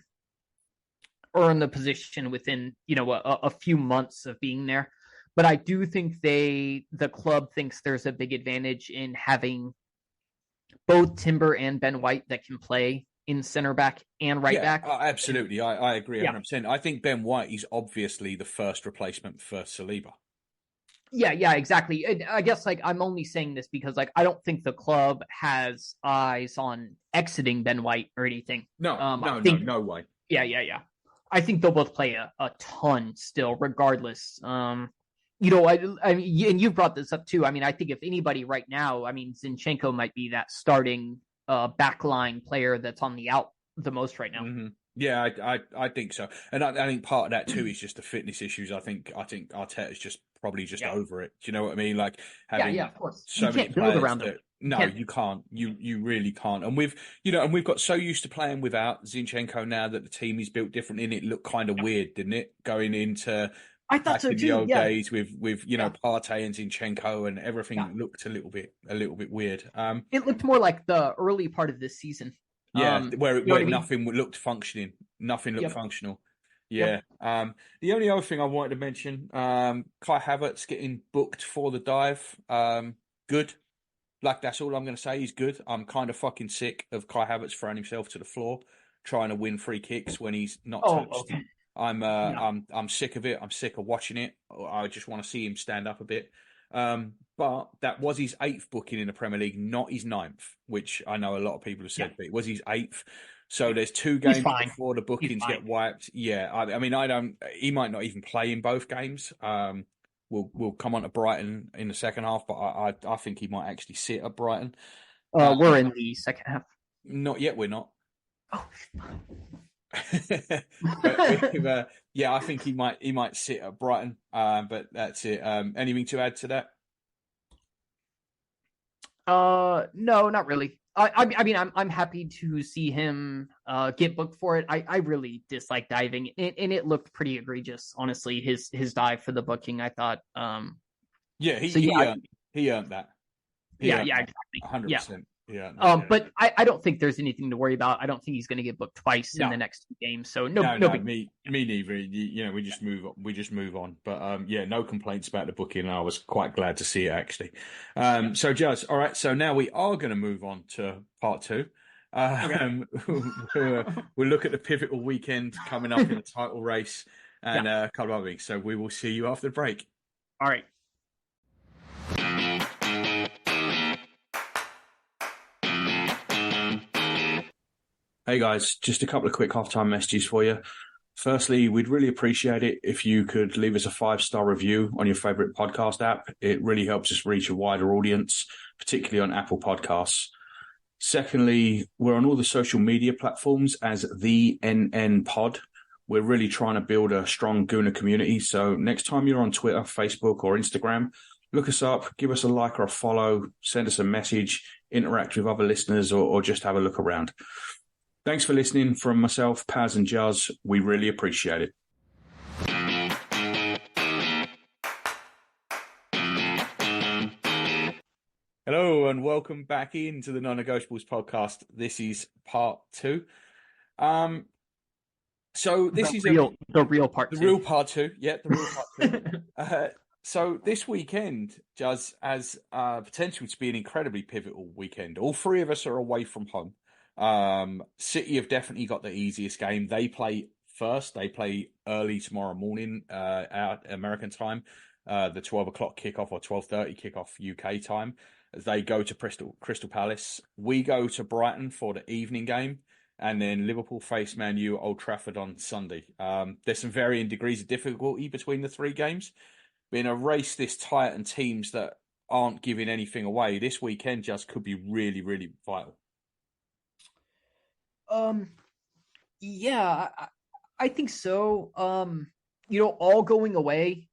the position within a few months of being there. But I do think the club thinks there's a big advantage in having both Timber and Ben White that can play in center back and right back. Absolutely. I agree 100%. I think Ben White is obviously the first replacement for Saliba. Yeah, exactly. And I guess I'm only saying this because I don't think the club has eyes on exiting Ben White or anything. No way. Yeah. I think they'll both play a ton still, regardless. I mean, and you've brought this up too. I mean, I think if anybody right now, I mean, Zinchenko might be that starting backline player that's on the out the most right now. Mm-hmm. Yeah, I think so, and I think part of that too is just the fitness issues. I think Arteta's just probably over it. Do you know what I mean? Like having of course. So you many can't build around them. No, you can't. You really can't. And we've got so used to playing without Zinchenko now that the team is built differently, and it looked kind of weird, didn't it? Going into I thought so too. The old days with Partey and Zinchenko, and everything looked a little bit weird. It looked more like the early part of this season. Yeah, where nothing looked functioning. Nothing looked functional. Yeah. Yep. The only other thing I wanted to mention, Kai Havertz getting booked for the dive. Good. Like, that's all I'm going to say. He's good. I'm kind of fucking sick of Kai Havertz throwing himself to the floor, trying to win free kicks when he's not touched. Okay. I'm sick of it. I'm sick of watching it. I just want to see him stand up a bit. But that was his 8th booking in the Premier League, not his 9th, which I know a lot of people have said, but it was his 8th. So there's 2 games before the bookings get wiped. Yeah, I mean, he might not even play in both games. We'll come on to Brighton in the second half, but I think he might actually sit at Brighton. We're in the second half. Not yet, we're not. Oh, but, I think he might sit at Brighton. But that's it. Anything to add to that? No, not really. I mean, I'm happy to see him get booked for it. I really dislike diving, and it looked pretty egregious, honestly. His dive for the booking, I thought. He earned that. exactly. 100%. Yeah. But I don't think there's anything to worry about. I don't think he's going to get booked twice in the next 2 games. So no me neither. We just move on. We just move on. But no complaints about the booking. I was quite glad to see it actually. So Jazz, all right. So now we are going to move on to part 2. We'll look at the pivotal weekend coming up in the title race and a couple of other things. So we will see you after the break. All right. Hey guys, just a couple of quick halftime messages for you. Firstly, we'd really appreciate it if you could leave us a 5-star review on your favorite podcast app. It really helps us reach a wider audience, particularly on Apple Podcasts. Secondly, we're on all the social media platforms as the NN Pod. We're really trying to build a strong Gooner community. So next time you're on Twitter, Facebook, or Instagram, look us up, give us a like or a follow, send us a message, interact with other listeners, or just have a look around. Thanks for listening from myself, Paz and Jazz. We really appreciate it. Hello and welcome back into the Non-Negotiables podcast. This is part 2. So this is the real part 2. The real part 2. Yeah, the real part 2. So this weekend, Jazz, has potential to be an incredibly pivotal weekend. All 3 of us are away from home. City have definitely got the easiest game. They play first. They play early tomorrow morning, out American time, the 12 o'clock kickoff or 12:30 kickoff UK time. They go to Crystal Palace. We go to Brighton for the evening game, and then Liverpool face Man U at Old Trafford on Sunday. There's some varying degrees of difficulty between the 3 games. But in a race this tight and teams that aren't giving anything away, this weekend just could be really, really vital. Yeah, I think so. All going away,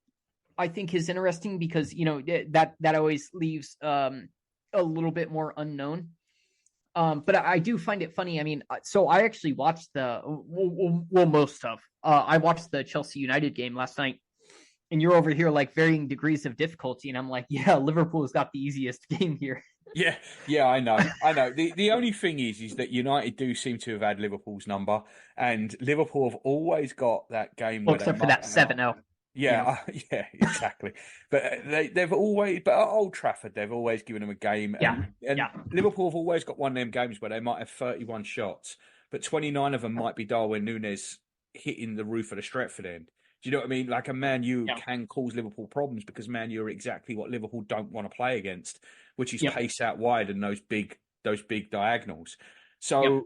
I think is interesting because, that always leaves, a little bit more unknown. But I do find it funny. I mean, so I actually watched I watched the Chelsea United game last night, and you're over here like varying degrees of difficulty. And I'm like, yeah, Liverpool's got the easiest game here. Yeah, I know. The only thing is that United do seem to have had Liverpool's number, and Liverpool have always got that game. Well, except for that 7-0. Yeah, exactly. But they've always, but at Old Trafford, they've always given them a game. And Liverpool have always got one of them games where they might have 31 shots, but 29 of them might be Darwin Núñez hitting the roof of the Stretford end. Do you know what I mean? Like a Man U can cause Liverpool problems because Man U are exactly what Liverpool don't want to play against, which is pace out wide and those big diagonals. So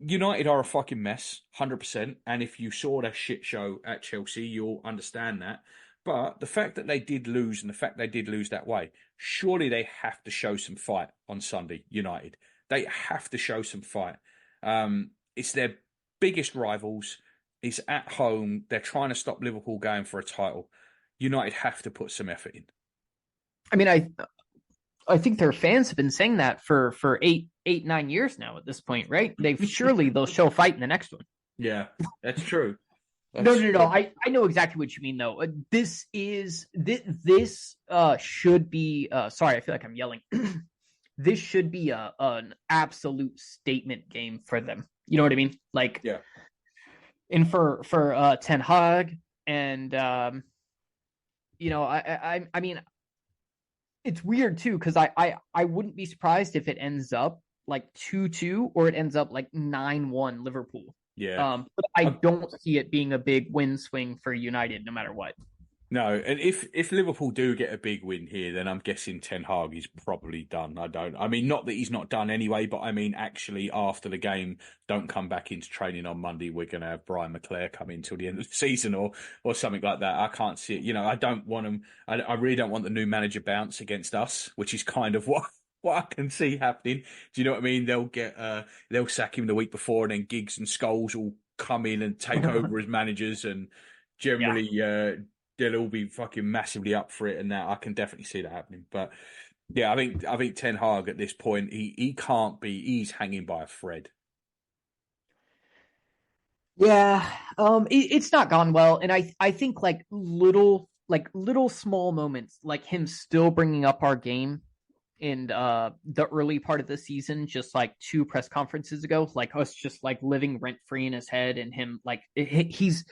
United are a fucking mess, 100%. And if you saw their shit show at Chelsea, you'll understand that. But the fact that they did lose and the fact they did lose that way, surely they have to show some fight on Sunday, United. They have to show some fight. It's their biggest rivals. It's at home. They're trying to stop Liverpool going for a title. United have to put some effort in. I mean, I think their fans have been saying that for 9 years now at this point, right? They'll show fight in the next one. Yeah, that's true. No. I know exactly what you mean though. This should be sorry, I feel like I'm yelling. This should be an absolute statement game for them. You know what I mean? Like, yeah. And for Ten Hag and I mean, it's weird too because I wouldn't be surprised if it ends up like 2-2 or it ends up like 9-1 Liverpool. Yeah. But I don't see it being a big win swing for United no matter what. No, and if Liverpool do get a big win here, then I'm guessing Ten Hag is probably done. I mean, not that he's not done anyway, but I mean, actually, after the game, don't come back into training on Monday. We're going to have Brian McClare come in till the end of the season or something like that. I can't see it. I don't want him. I really don't want the new manager bounce against us, which is kind of what I can see happening. Do you know what I mean? They'll sack him the week before, and then Giggs and Scholes will come in and take over as managers, and generally. They'll all be fucking massively up for it, and that I can definitely see that happening. But yeah, I think Ten Hag at this point he can't be. He's hanging by a thread. Yeah, it's not gone well, and I think like little small moments, like him still bringing up our game in the early part of the season, just like 2 press conferences ago, like us just like living rent free in his head, and him like he's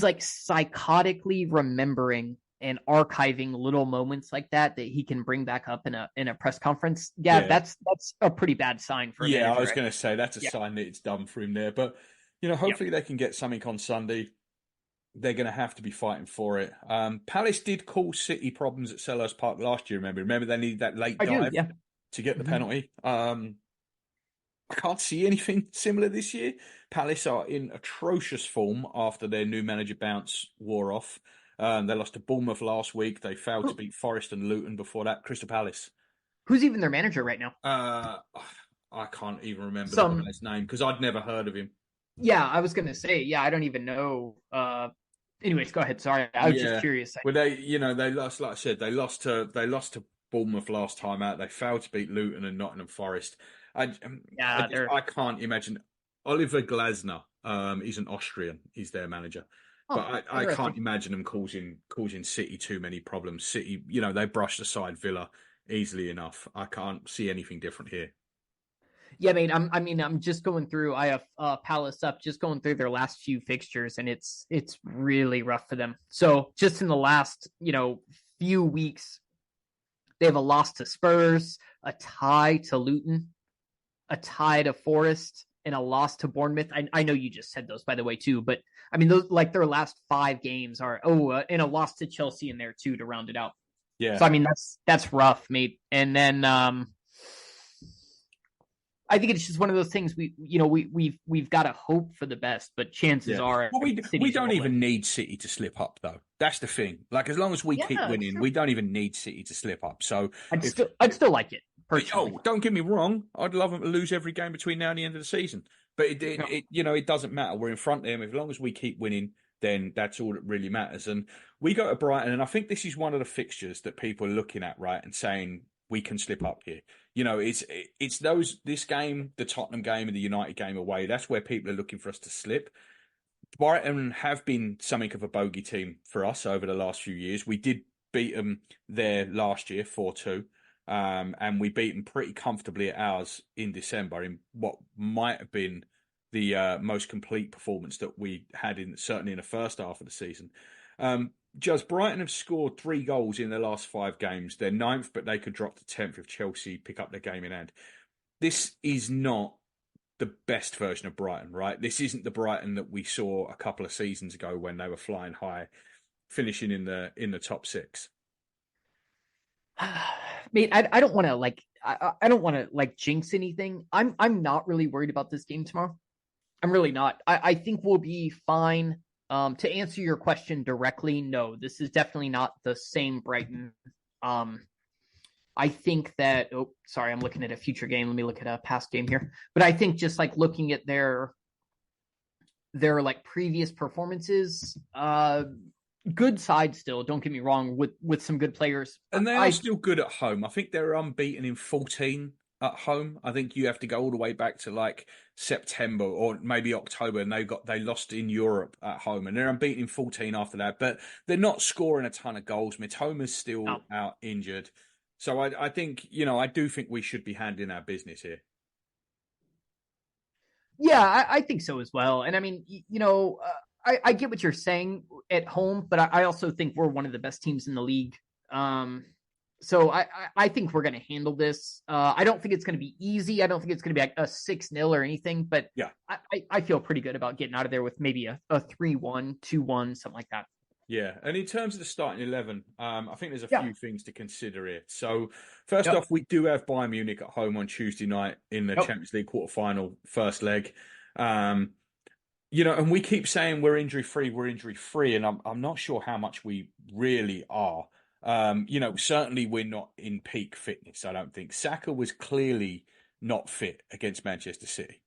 like psychotically remembering and archiving little moments like that he can bring back up in a press conference. Yeah. That's a pretty bad sign for a manager. I was going to say that's a sign that it's done for him there. But hopefully they can get something on Sunday. They're going to have to be fighting for it. Palace did cause City problems at Selhurst Park last year. Remember they needed that late dive to get the penalty. I can't see anything similar this year. Palace are in atrocious form after their new manager bounce wore off. They lost to Bournemouth last week. They failed to beat Forest and Luton before that. Crystal Palace. Who's even their manager right now? I can't even remember the guy's name because I'd never heard of him. Yeah, I was going to say, I don't even know. Anyways, go ahead. Sorry, I was just curious. Well, they lost. Like I said, they lost to Bournemouth last time out. They failed to beat Luton and Nottingham Forest. I can't imagine. Oliver Glasner, he's an Austrian. He's their manager. But I can't imagine them causing City too many problems. City, they brushed aside Villa easily enough. I can't see anything different here. Yeah, mate. I'm just going through. I have Palace up, just going through their last few fixtures, and it's really rough for them. So just in the last few weeks, they have a loss to Spurs, a tie to Luton, a tie to Forest, and a loss to Bournemouth. I know you just said those, by the way, too. But I mean, those like their last 5 games are and a loss to Chelsea in there too to round it out. Yeah. So I mean, that's rough, mate. And then I think it's just one of those things we've got to hope for the best, but chances are we don't even need City to slip up though. That's the thing. Like as long as we keep winning, we don't even need City to slip up. So I'd still like it. Personally. Oh, don't get me wrong. I'd love them to lose every game between now and the end of the season. But it doesn't matter. We're in front of them. As long as we keep winning, then that's all that really matters. And we go to Brighton, and I think this is one of the fixtures that people are looking at, right, and saying we can slip up here. It's this game, the Tottenham game and the United game away. That's where people are looking for us to slip. Brighton have been something of a bogey team for us over the last few years. We did beat them there last year, 4-2. And we beat them pretty comfortably at ours in December in what might have been the most complete performance that we had certainly in the first half of the season. Just Brighton have scored 3 goals in their last 5 games. They're 9th, but they could drop to 10th if Chelsea pick up their game in hand. This is not the best version of Brighton, right? This isn't the Brighton that we saw a couple of seasons ago when they were flying high, finishing in the top 6. Mate, I don't want to I don't want to jinx anything. I'm not really worried about this game tomorrow. I'm really not. I think we'll be fine. To answer your question directly, no, this is definitely not the same Brighton. I think that. Oh, sorry, I'm looking at a future game. Let me look at a past game here. But I think just looking at their previous performances, good side still, don't get me wrong, with some good players. And they are still good at home. I think they're unbeaten in 14 at home. I think you have to go all the way back to September or maybe October, and they lost in Europe at home, and they're unbeaten in 14 after that. But they're not scoring a ton of goals. Mitoma's still out injured. So I think, I do think we should be handling our business here. Yeah, I think so as well. And I mean, I get what you're saying at home, but I also think we're one of the best teams in the league. So I think we're going to handle this. I don't think it's going to be easy. I don't think it's going to be a 6-0 or anything, but yeah, I feel pretty good about getting out of there with maybe a 3-1, 2-1, something like that. Yeah, and in terms of the starting 11, I think there's a few things to consider here. So first off, we do have Bayern Munich at home on Tuesday night in the Champions League quarterfinal first leg. And we keep saying we're injury-free, and I'm not sure how much we really are. Certainly we're not in peak fitness, I don't think. Saka was clearly not fit against Manchester City.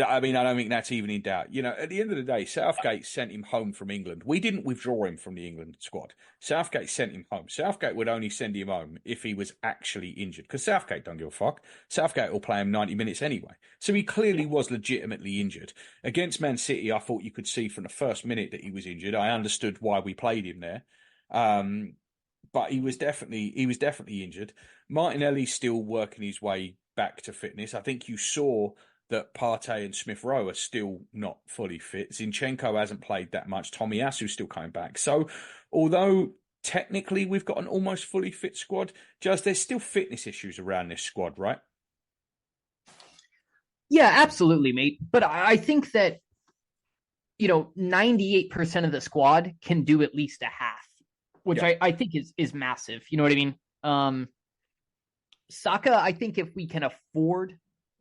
I mean, I don't think that's even in doubt. At the end of the day, Southgate sent him home from England. We didn't withdraw him from the England squad. Southgate sent him home. Southgate would only send him home if he was actually injured, because Southgate don't give a fuck. Southgate will play him 90 minutes anyway. So he clearly was legitimately injured. Against Man City, I thought you could see from the first minute that he was injured. I understood why we played him there. but he was definitely injured. Martinelli's still working his way back to fitness. I think you saw that Partey and Smith Rowe are still not fully fit. Zinchenko hasn't played that much. Tomiyasu's still coming back. So, although technically we've got an almost fully fit squad, just there's still fitness issues around this squad, right? Yeah, absolutely, mate. But I think that 98% of the squad can do at least a half, which I think is massive. You know what I mean? Saka, I think if we can afford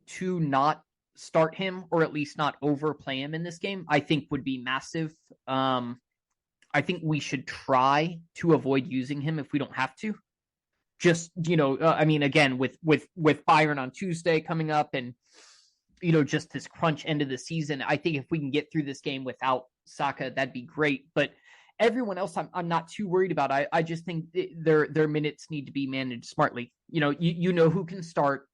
to not start him or at least not overplay him in this game, I think would be massive. I think we should try to avoid using him if we don't have to. Just, again, with Bayern on Tuesday coming up and, just this crunch end of the season, I think if we can get through this game without Saka, that'd be great. But everyone else, I'm not too worried about. I just think their minutes need to be managed smartly. You know who can start.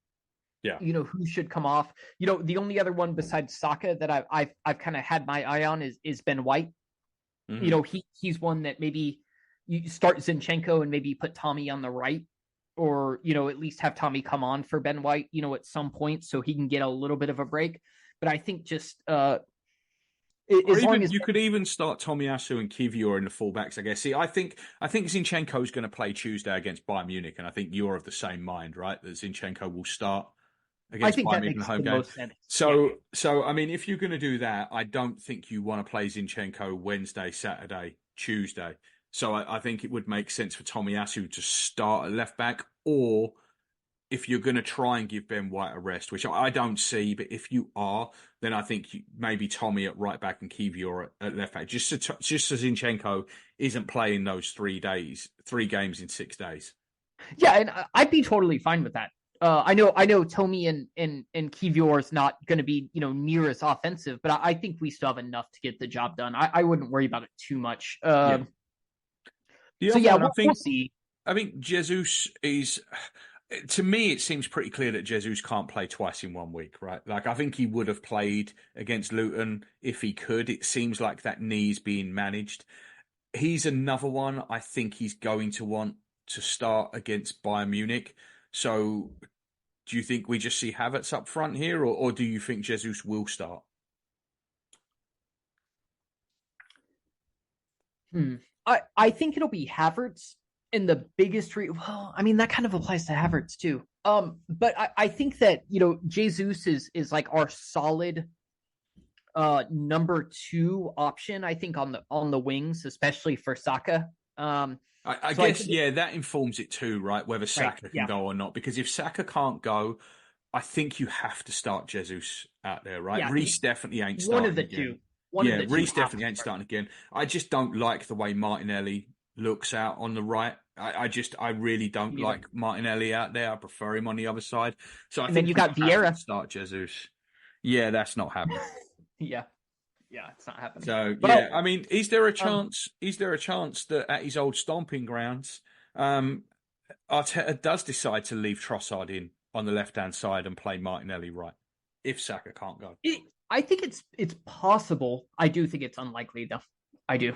Yeah. Who should come off. The only other one besides Saka that I've kind of had my eye on is Ben White. Mm-hmm. He's one that maybe you start Zinchenko and maybe put Tommy on the right, or at least have Tommy come on for Ben White, at some point so he can get a little bit of a break. But I think just you could even start Tomiyasu and Kivior in the fullbacks, I guess. See, I think Zinchenko is going to play Tuesday against Bayern Munich, and I think you're of the same mind, right? That Zinchenko will start against Bayern Munich in the home game. So I mean, if you're going to do that, I don't think you want to play Zinchenko Wednesday, Saturday, Tuesday. So I think it would make sense for Tomiyasu to start at left back, or if you're going to try and give Ben White a rest, which I don't see, but if you are, then I think maybe Tommy at right back and Kivior at left back, just so Zinchenko isn't playing those 3 games in 6 days. Yeah, and I'd be totally fine with that. I know Tommy and Kivior is not going to be near as offensive, but I think we still have enough to get the job done. I wouldn't worry about it too much. We'll see. I think Jesus is. To me, it seems pretty clear that Jesus can't play twice in 1 week, right? Like, I think he would have played against Luton if he could. It seems like that knee's being managed. He's another one I think he's going to want to start against Bayern Munich. So, do you think we just see Havertz up front here, or do you think Jesus will start? I think it'll be Havertz. And the biggest that kind of applies to Havertz too. But I think that Jesus is like our solid number 2 option. I think on the wings, especially for Saka. I guess that informs it too, right? Whether Saka can go or not. Because if Saka can't go, I think you have to start Jesus out there, right? Yeah, Reece definitely ain't starting. One of the again. two. Reece definitely ain't starting again. I just don't like the way Martinelli looks out on the right. I really don't like Martinelli out there. I prefer him on the other side. So I think then you got Vieira. Start Jesus. Yeah, that's not happening. Yeah, it's not happening. So I mean, is there a chance? Is there a chance that at his old stomping grounds, Arteta does decide to leave Trossard in on the left-hand side and play Martinelli right if Saka can't go? I think it's possible. I do think it's unlikely, though. I do. Yeah.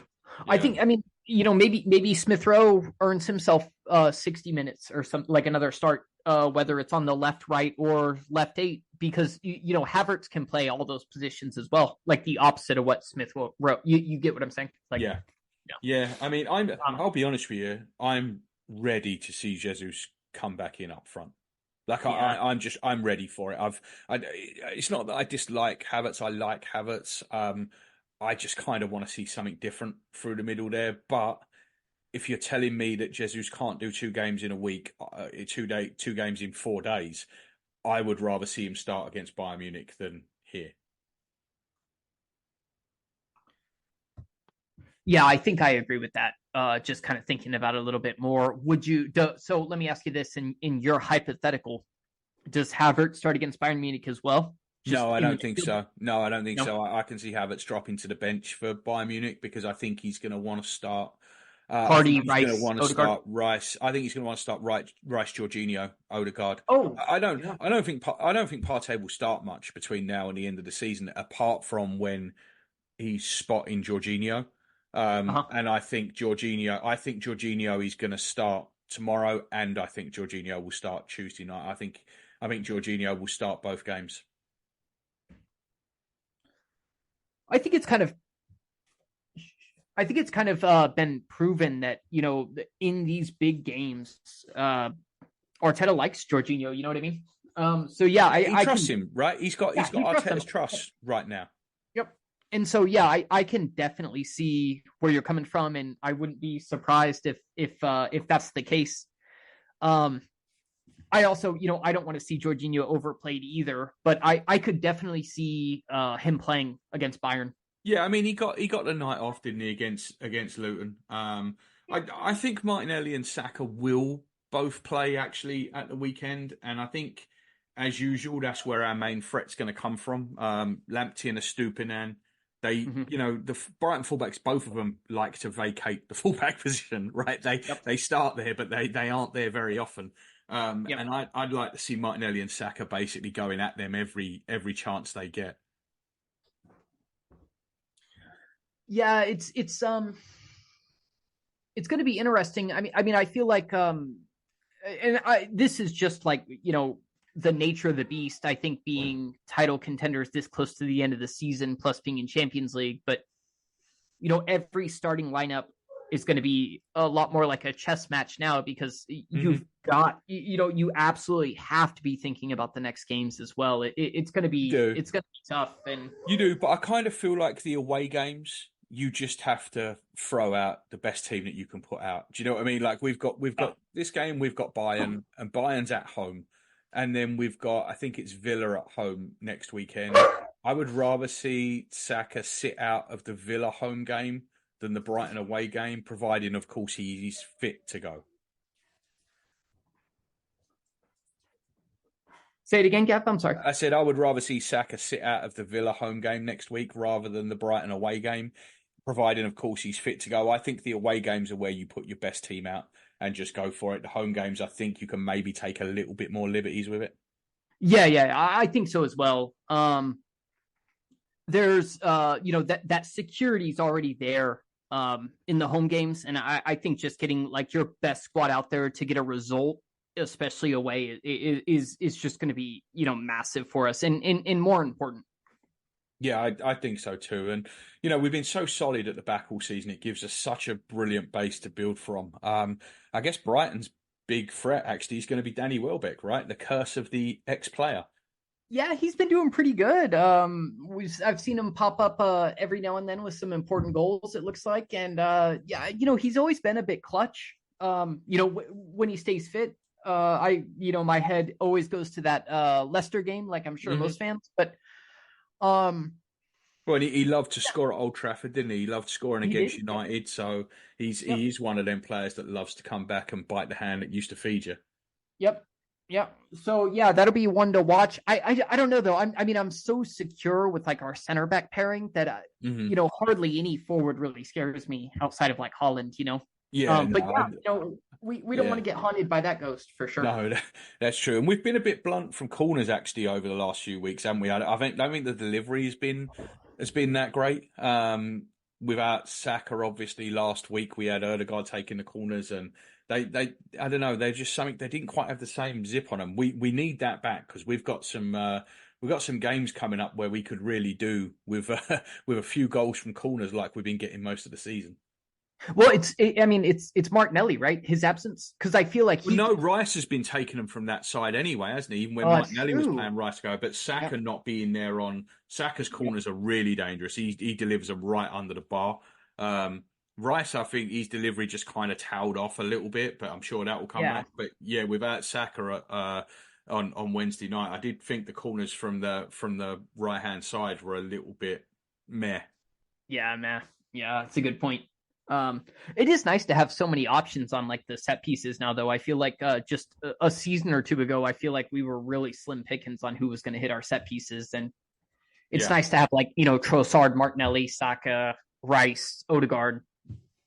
I think. I mean, maybe Smith Rowe earns himself 60 minutes or something, like another start, whether it's on the left, right, or left 8, because Havertz can play all those positions as well, like the opposite of what Smith Rowe. You get what I'm saying? Like, yeah. I mean, I'll be honest with you. I'm ready to see Jesus come back in up front. Like I'm ready for it. It's not that I dislike Havertz. I like Havertz. I just kind of want to see something different through the middle there. But if you're telling me that Jesus can't do 2 games in a week, 2 games in 4 days, I would rather see him start against Bayern Munich than here. Yeah, I think I agree with that. Just kind of thinking about it a little bit more. Would you? So let me ask you this: in your hypothetical, does Havertz start against Bayern Munich as well? No, I don't think so. I can see Havertz dropping to the bench for Bayern Munich because I think he's going to want to start. Partey, Rice, Odegaard. Rice. I think he's going to want to start Rice, Jorginho, Odegaard. I don't think Partey will start much between now and the end of the season, apart from when he's spotting Jorginho. And I think Jorginho is going to start tomorrow, and I think Jorginho will start Tuesday night. I think Jorginho will start both games. I think it's kind of been proven that, in these big games, Arteta likes Jorginho. You know what I mean? So yeah, I trust him, right? He's got Arteta's trust right now. Yep. And so yeah, I can definitely see where you're coming from, and I wouldn't be surprised if that's the case. I also, I don't want to see Jorginho overplayed either, but I could definitely see him playing against Bayern. Yeah, I mean, he got the night off, didn't he, against Luton? I think Martinelli and Saka will both play actually at the weekend, and I think, as usual, that's where our main threat's going to come from. Lamptey and Estupiñán. They, the Brighton fullbacks, both of them like to vacate the fullback position, right? They start there, but they aren't there very often. And I'd like to see Martinelli and Saka basically going at them every chance they get. Yeah, it's going to be interesting. I mean, I feel like, this is just like, the nature of the beast. I think being title contenders this close to the end of the season, plus being in Champions League, but every starting lineup is going to be a lot more like a chess match now, because you've got, you absolutely have to be thinking about the next games as well. It's going to be tough. And you do, but I kind of feel like the away games, you just have to throw out the best team that you can put out. Do you know what I mean? Like we've got this game, we've got Bayern, and Bayern's at home. And then we've got, I think it's Villa at home next weekend. I would rather see Saka sit out of the Villa home game than the Brighton away game, providing, of course, he's fit to go. Say it again, Gav. I'm sorry. I said I would rather see Saka sit out of the Villa home game next week rather than the Brighton away game, providing, of course, he's fit to go. I think the away games are where you put your best team out and just go for it. The home games, I think you can maybe take a little bit more liberties with it. Yeah, I think so as well. There's, that security is already there in the home games, and I think just getting like your best squad out there to get a result, especially away, is just going to be massive for us and more important. Yeah, I think so too. And, we've been so solid at the back all season. It gives us such a brilliant base to build from. I guess Brighton's big threat actually is going to be Danny Welbeck, right? The curse of the ex-player. Yeah, he's been doing pretty good. I've seen him pop up every now and then with some important goals, it looks like. And, he's always been a bit clutch. When he stays fit, my head always goes to that Leicester game, like I'm sure most fans. But well, he loved to score at Old Trafford, didn't he? He loved scoring against United, so he is one of them players that loves to come back and bite the hand that used to feed you. Yep. So yeah, that'll be one to watch. I don't know though. I'm so secure with like our center back pairing that hardly any forward really scares me outside of like Holland. Yeah, we don't want to get haunted by that ghost for sure. No, that's true. And we've been a bit blunt from corners actually over the last few weeks, haven't we? I don't think the delivery has been that great. Without Saka, obviously, last week we had Odegaard taking the corners, and they I don't know, they're just something, they didn't quite have the same zip on them. We need that back because we've got some games coming up where we could really do with a few goals from corners like we've been getting most of the season. Well, it's Martinelli, right? His absence, because I feel like Rice has been taking them from that side anyway, hasn't he? Even when Martinelli was playing Rice go, but Saka not being there on Saka's corners are really dangerous. He delivers them right under the bar. Rice, I think his delivery just kind of towed off a little bit, but I'm sure that will come back. But yeah, without Saka on Wednesday night, I did think the corners from the right hand side were a little bit meh. Yeah, it's a good point. It is nice to have so many options on like the set pieces now, though. I feel like just a season or two ago, I feel like we were really slim pickings on who was going to hit our set pieces, and it's nice to have like Trossard, Martinelli, Saka, Rice, Odegaard.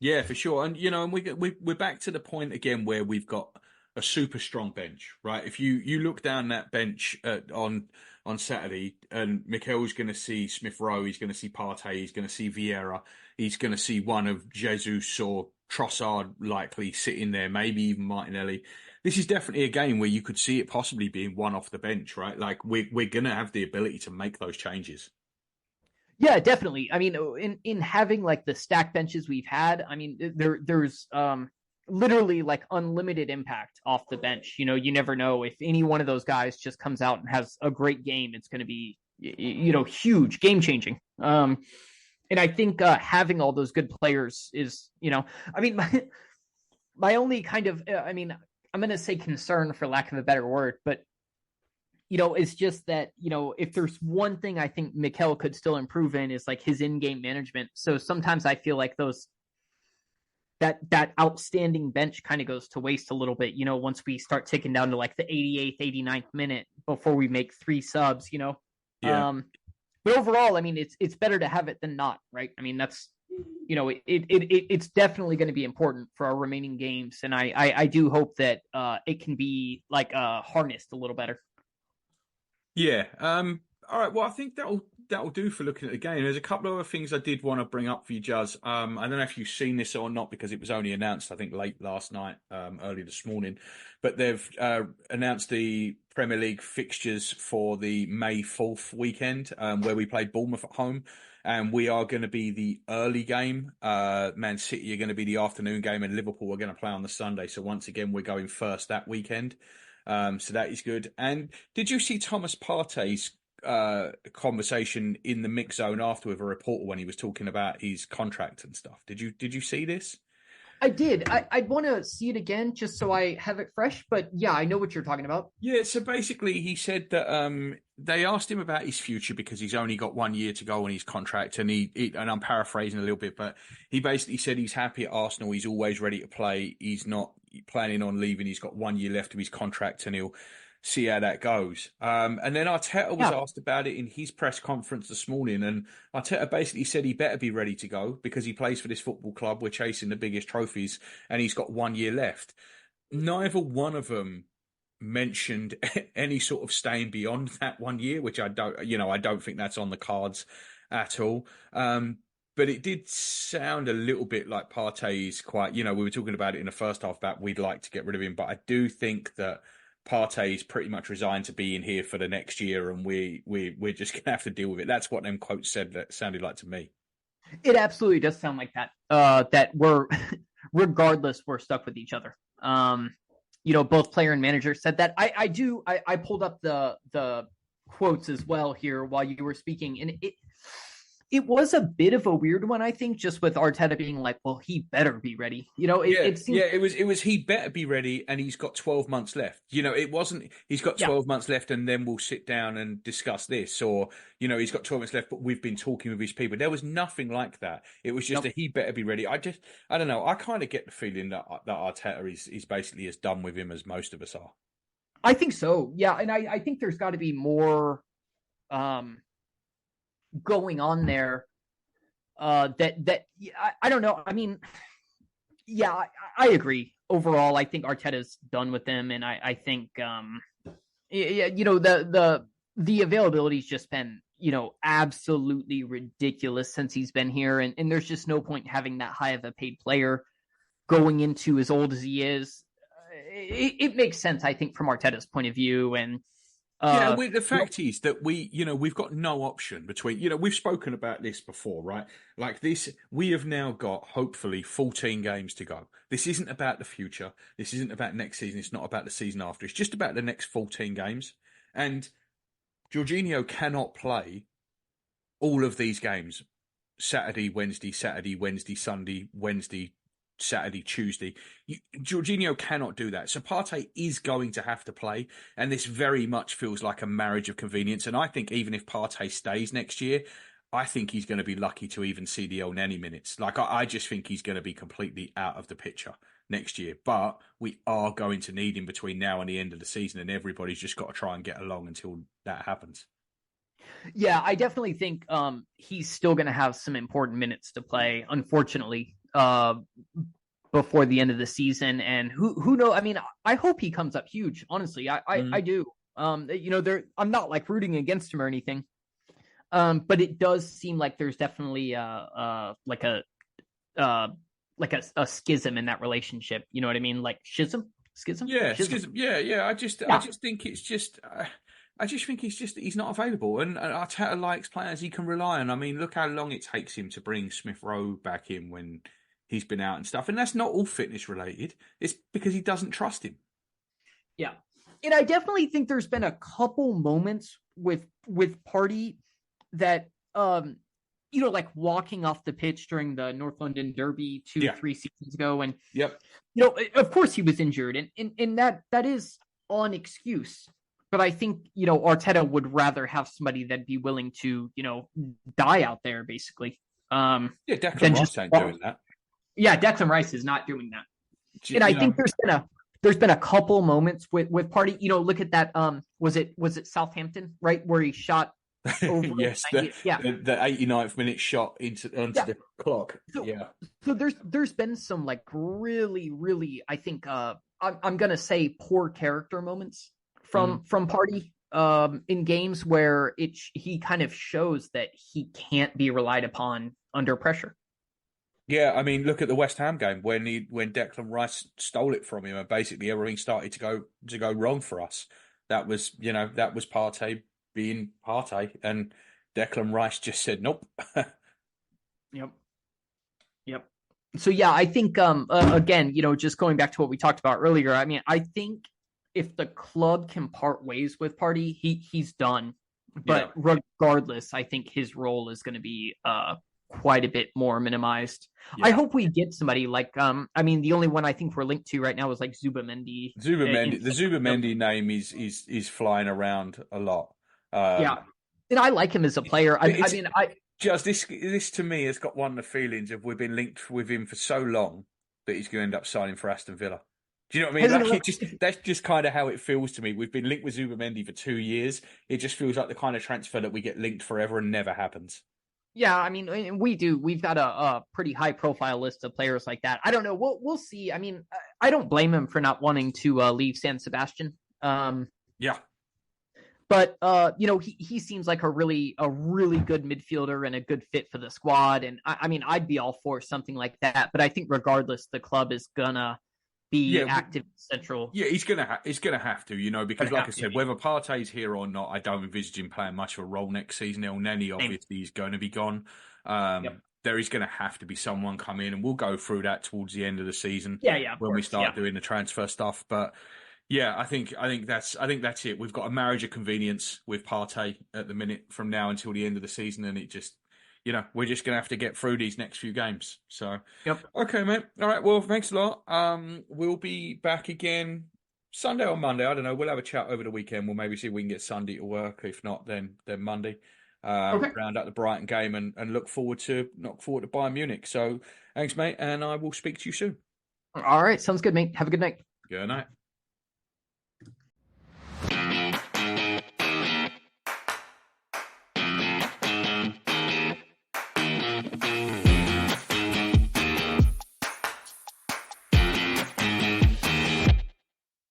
Yeah, for sure. And and we're back to the point again where we've got a super strong bench, right? If you look down that bench on on Saturday, and Mikel's going to see Smith Rowe, he's going to see Partey, he's going to see Vieira, he's going to see one of Jesus or Trossard likely sitting there, maybe even Martinelli. This is definitely a game where you could see it possibly being one off the bench, right? Like we're going to have the ability to make those changes. Yeah, definitely. I mean, in having like the stack benches we've had, I mean, there's literally like unlimited impact off the bench. You know, you never know if any one of those guys just comes out and has a great game. It's going to be, you know, huge, game changing. And I think having all those good players is, you know, I mean, my only kind of, I mean, I'm going to say concern for lack of a better word, but you know, it's just that, you know, if there's one thing I think Mikel could still improve in is like his in-game management. So sometimes I feel like that outstanding bench kind of goes to waste a little bit, you know, once we start ticking down to like the 88th, 89th minute before we make 3 subs, you know. Yeah. But overall, I mean, it's better to have it than not, right? I mean, that's, you know, it's definitely going to be important for our remaining games. And I do hope that it can be like harnessed a little better. Yeah. All right. Well, I think that'll do for looking at the game. There's a couple of other things I did want to bring up for you, Juz. I don't know if you've seen this or not because it was only announced, I think, late last night, early this morning. But they've announced the Premier League fixtures for the May 4th weekend, where we played Bournemouth at home. And we are going to be the early game. Man City are going to be the afternoon game, and Liverpool are going to play on the Sunday. So once again, we're going first that weekend. So that is good. And did you see Thomas Partey's conversation in the mix zone after with a reporter when he was talking about his contract and stuff? Did you see this? I did. I'd want to see it again just so I have it fresh. But yeah, I know what you're talking about. Yeah, so basically he said that they asked him about his future because he's only got 1 year to go on his contract. And and I'm paraphrasing a little bit, but he basically said he's happy at Arsenal. He's always ready to play. He's not planning on leaving. He's got 1 year left of his contract and he'll see how that goes. And then Arteta was asked about it in his press conference this morning, and Arteta basically said he better be ready to go because he plays for this football club. We're chasing the biggest trophies, and he's got 1 year left. Neither one of them mentioned any sort of staying beyond that 1 year, which I don't think that's on the cards at all. But it did sound a little bit like Partey's quite, we were talking about it in the first half about we'd like to get rid of him, but I do think that Partey is pretty much resigned to being here for the next year, and we're just going to have to deal with it. That's what them quotes said. That sounded like to me. It absolutely does sound like that. That we're, regardless, we're stuck with each other. Both player and manager said that. I pulled up the quotes as well here while you were speaking, and it was a bit of a weird one, I think, just with Arteta being like, well, he better be ready. It was he better be ready, and he's got 12 months left. It wasn't he's got 12 months left and then we'll sit down and discuss this, or, he's got 12 months left, but we've been talking with his people. There was nothing like that. It was just he better be ready. I don't know. I kind of get the feeling that Arteta is basically as done with him as most of us are. I think so. Yeah. And I think there's got to be more, going on there I don't know. I mean, yeah, I agree. Overall, I think Arteta's done with them, and I think the availability's just been absolutely ridiculous since he's been here, and there's just no point in having that high of a paid player going into as old as he is. It makes sense, I think, from Arteta's point of view, and the fact is that we've got no option between, we've spoken about this before, right? Like this, we have now got, hopefully, 14 games to go. This isn't about the future. This isn't about next season. It's not about the season after. It's just about the next 14 games. And Jorginho cannot play all of these games. Saturday, Wednesday, Sunday, Wednesday, Saturday, Tuesday. Jorginho cannot do that. So Partey is going to have to play, and this very much feels like a marriage of convenience. And I think even if Partey stays next year, I think he's going to be lucky to even see the El Neni minutes. Like, I just think he's going to be completely out of the picture next year. But we are going to need him between now and the end of the season, and everybody's just got to try and get along until that happens. Yeah, I definitely think he's still going to have some important minutes to play, unfortunately, before the end of the season. And who knows? I mean, I hope he comes up huge. Honestly, I do. I'm not like rooting against him or anything. But it does seem like there's definitely like a schism in that relationship. You know what I mean? Like schism. Yeah, schism. Yeah. I just think it's just. I just think he's not available, and Arteta likes players he can rely on. I mean, look how long it takes him to bring Smith Rowe back in when he's been out and stuff, and that's not all fitness related. It's because he doesn't trust him. Yeah, and I definitely think there's been a couple moments with Partey that like walking off the pitch during the North London Derby 3 seasons ago, and of course he was injured, and that is an excuse. But I think, Arteta would rather have somebody that'd be willing to, die out there, basically. Declan Rice ain't doing that. Yeah, Declan Rice is not doing that. And I think there's been a couple moments with Partey. Look at that. Was it Southampton, right, where he shot over? Yes, the 89th minute shot onto the clock. So there's been some like really, really, I think I'm gonna say poor character moments from Partey in games where he kind of shows that he can't be relied upon under pressure. Yeah, I mean, look at the West Ham game when Declan Rice stole it from him, and basically everything started to go wrong for us. That was Partey being Partey, and Declan Rice just said nope. Yep. So yeah, I think again, just going back to what we talked about earlier. I mean, I think if the club can part ways with Partey, he's done. But regardless, I think his role is going to be quite a bit more minimized. Yeah. I hope we get somebody like the only one I think we're linked to right now is like Zubamendi. The Zubamendi name is flying around a lot. And I like him as a player. This to me has got one of the feelings of we've been linked with him for so long that he's going to end up signing for Aston Villa. Do you know what I mean? That's just kind of how it feels to me. We've been linked with Zubamendi for 2 years. It just feels like the kind of transfer that we get linked forever and never happens. Yeah, I mean, we do. We've got a pretty high-profile list of players like that. I don't know. We'll see. I mean, I don't blame him for not wanting to leave San Sebastian. But he seems like a really good midfielder and a good fit for the squad. And I mean, I'd be all for something like that. But I think regardless, the club is gonna be active central. Yeah, he's gonna have to, because like I said, whether Partey's here or not, I don't envisage him playing much of a role next season. El Neni obviously is going to be gone. There is going to have to be someone come in, and we'll go through that towards the end of the season. When we start doing the transfer stuff, but. Yeah, I think that's it. We've got a marriage of convenience with Partey at the minute from now until the end of the season, and it just, we're just going to have to get through these next few games. So, okay, mate. All right. Well, thanks a lot. We'll be back again Sunday or Monday. I don't know. We'll have a chat over the weekend. We'll maybe see if we can get Sunday to work. If not, then Monday. Round out the Brighton game and look forward to Bayern Munich. So, thanks, mate, and I will speak to you soon. All right, sounds good, mate. Have a good night. Good night.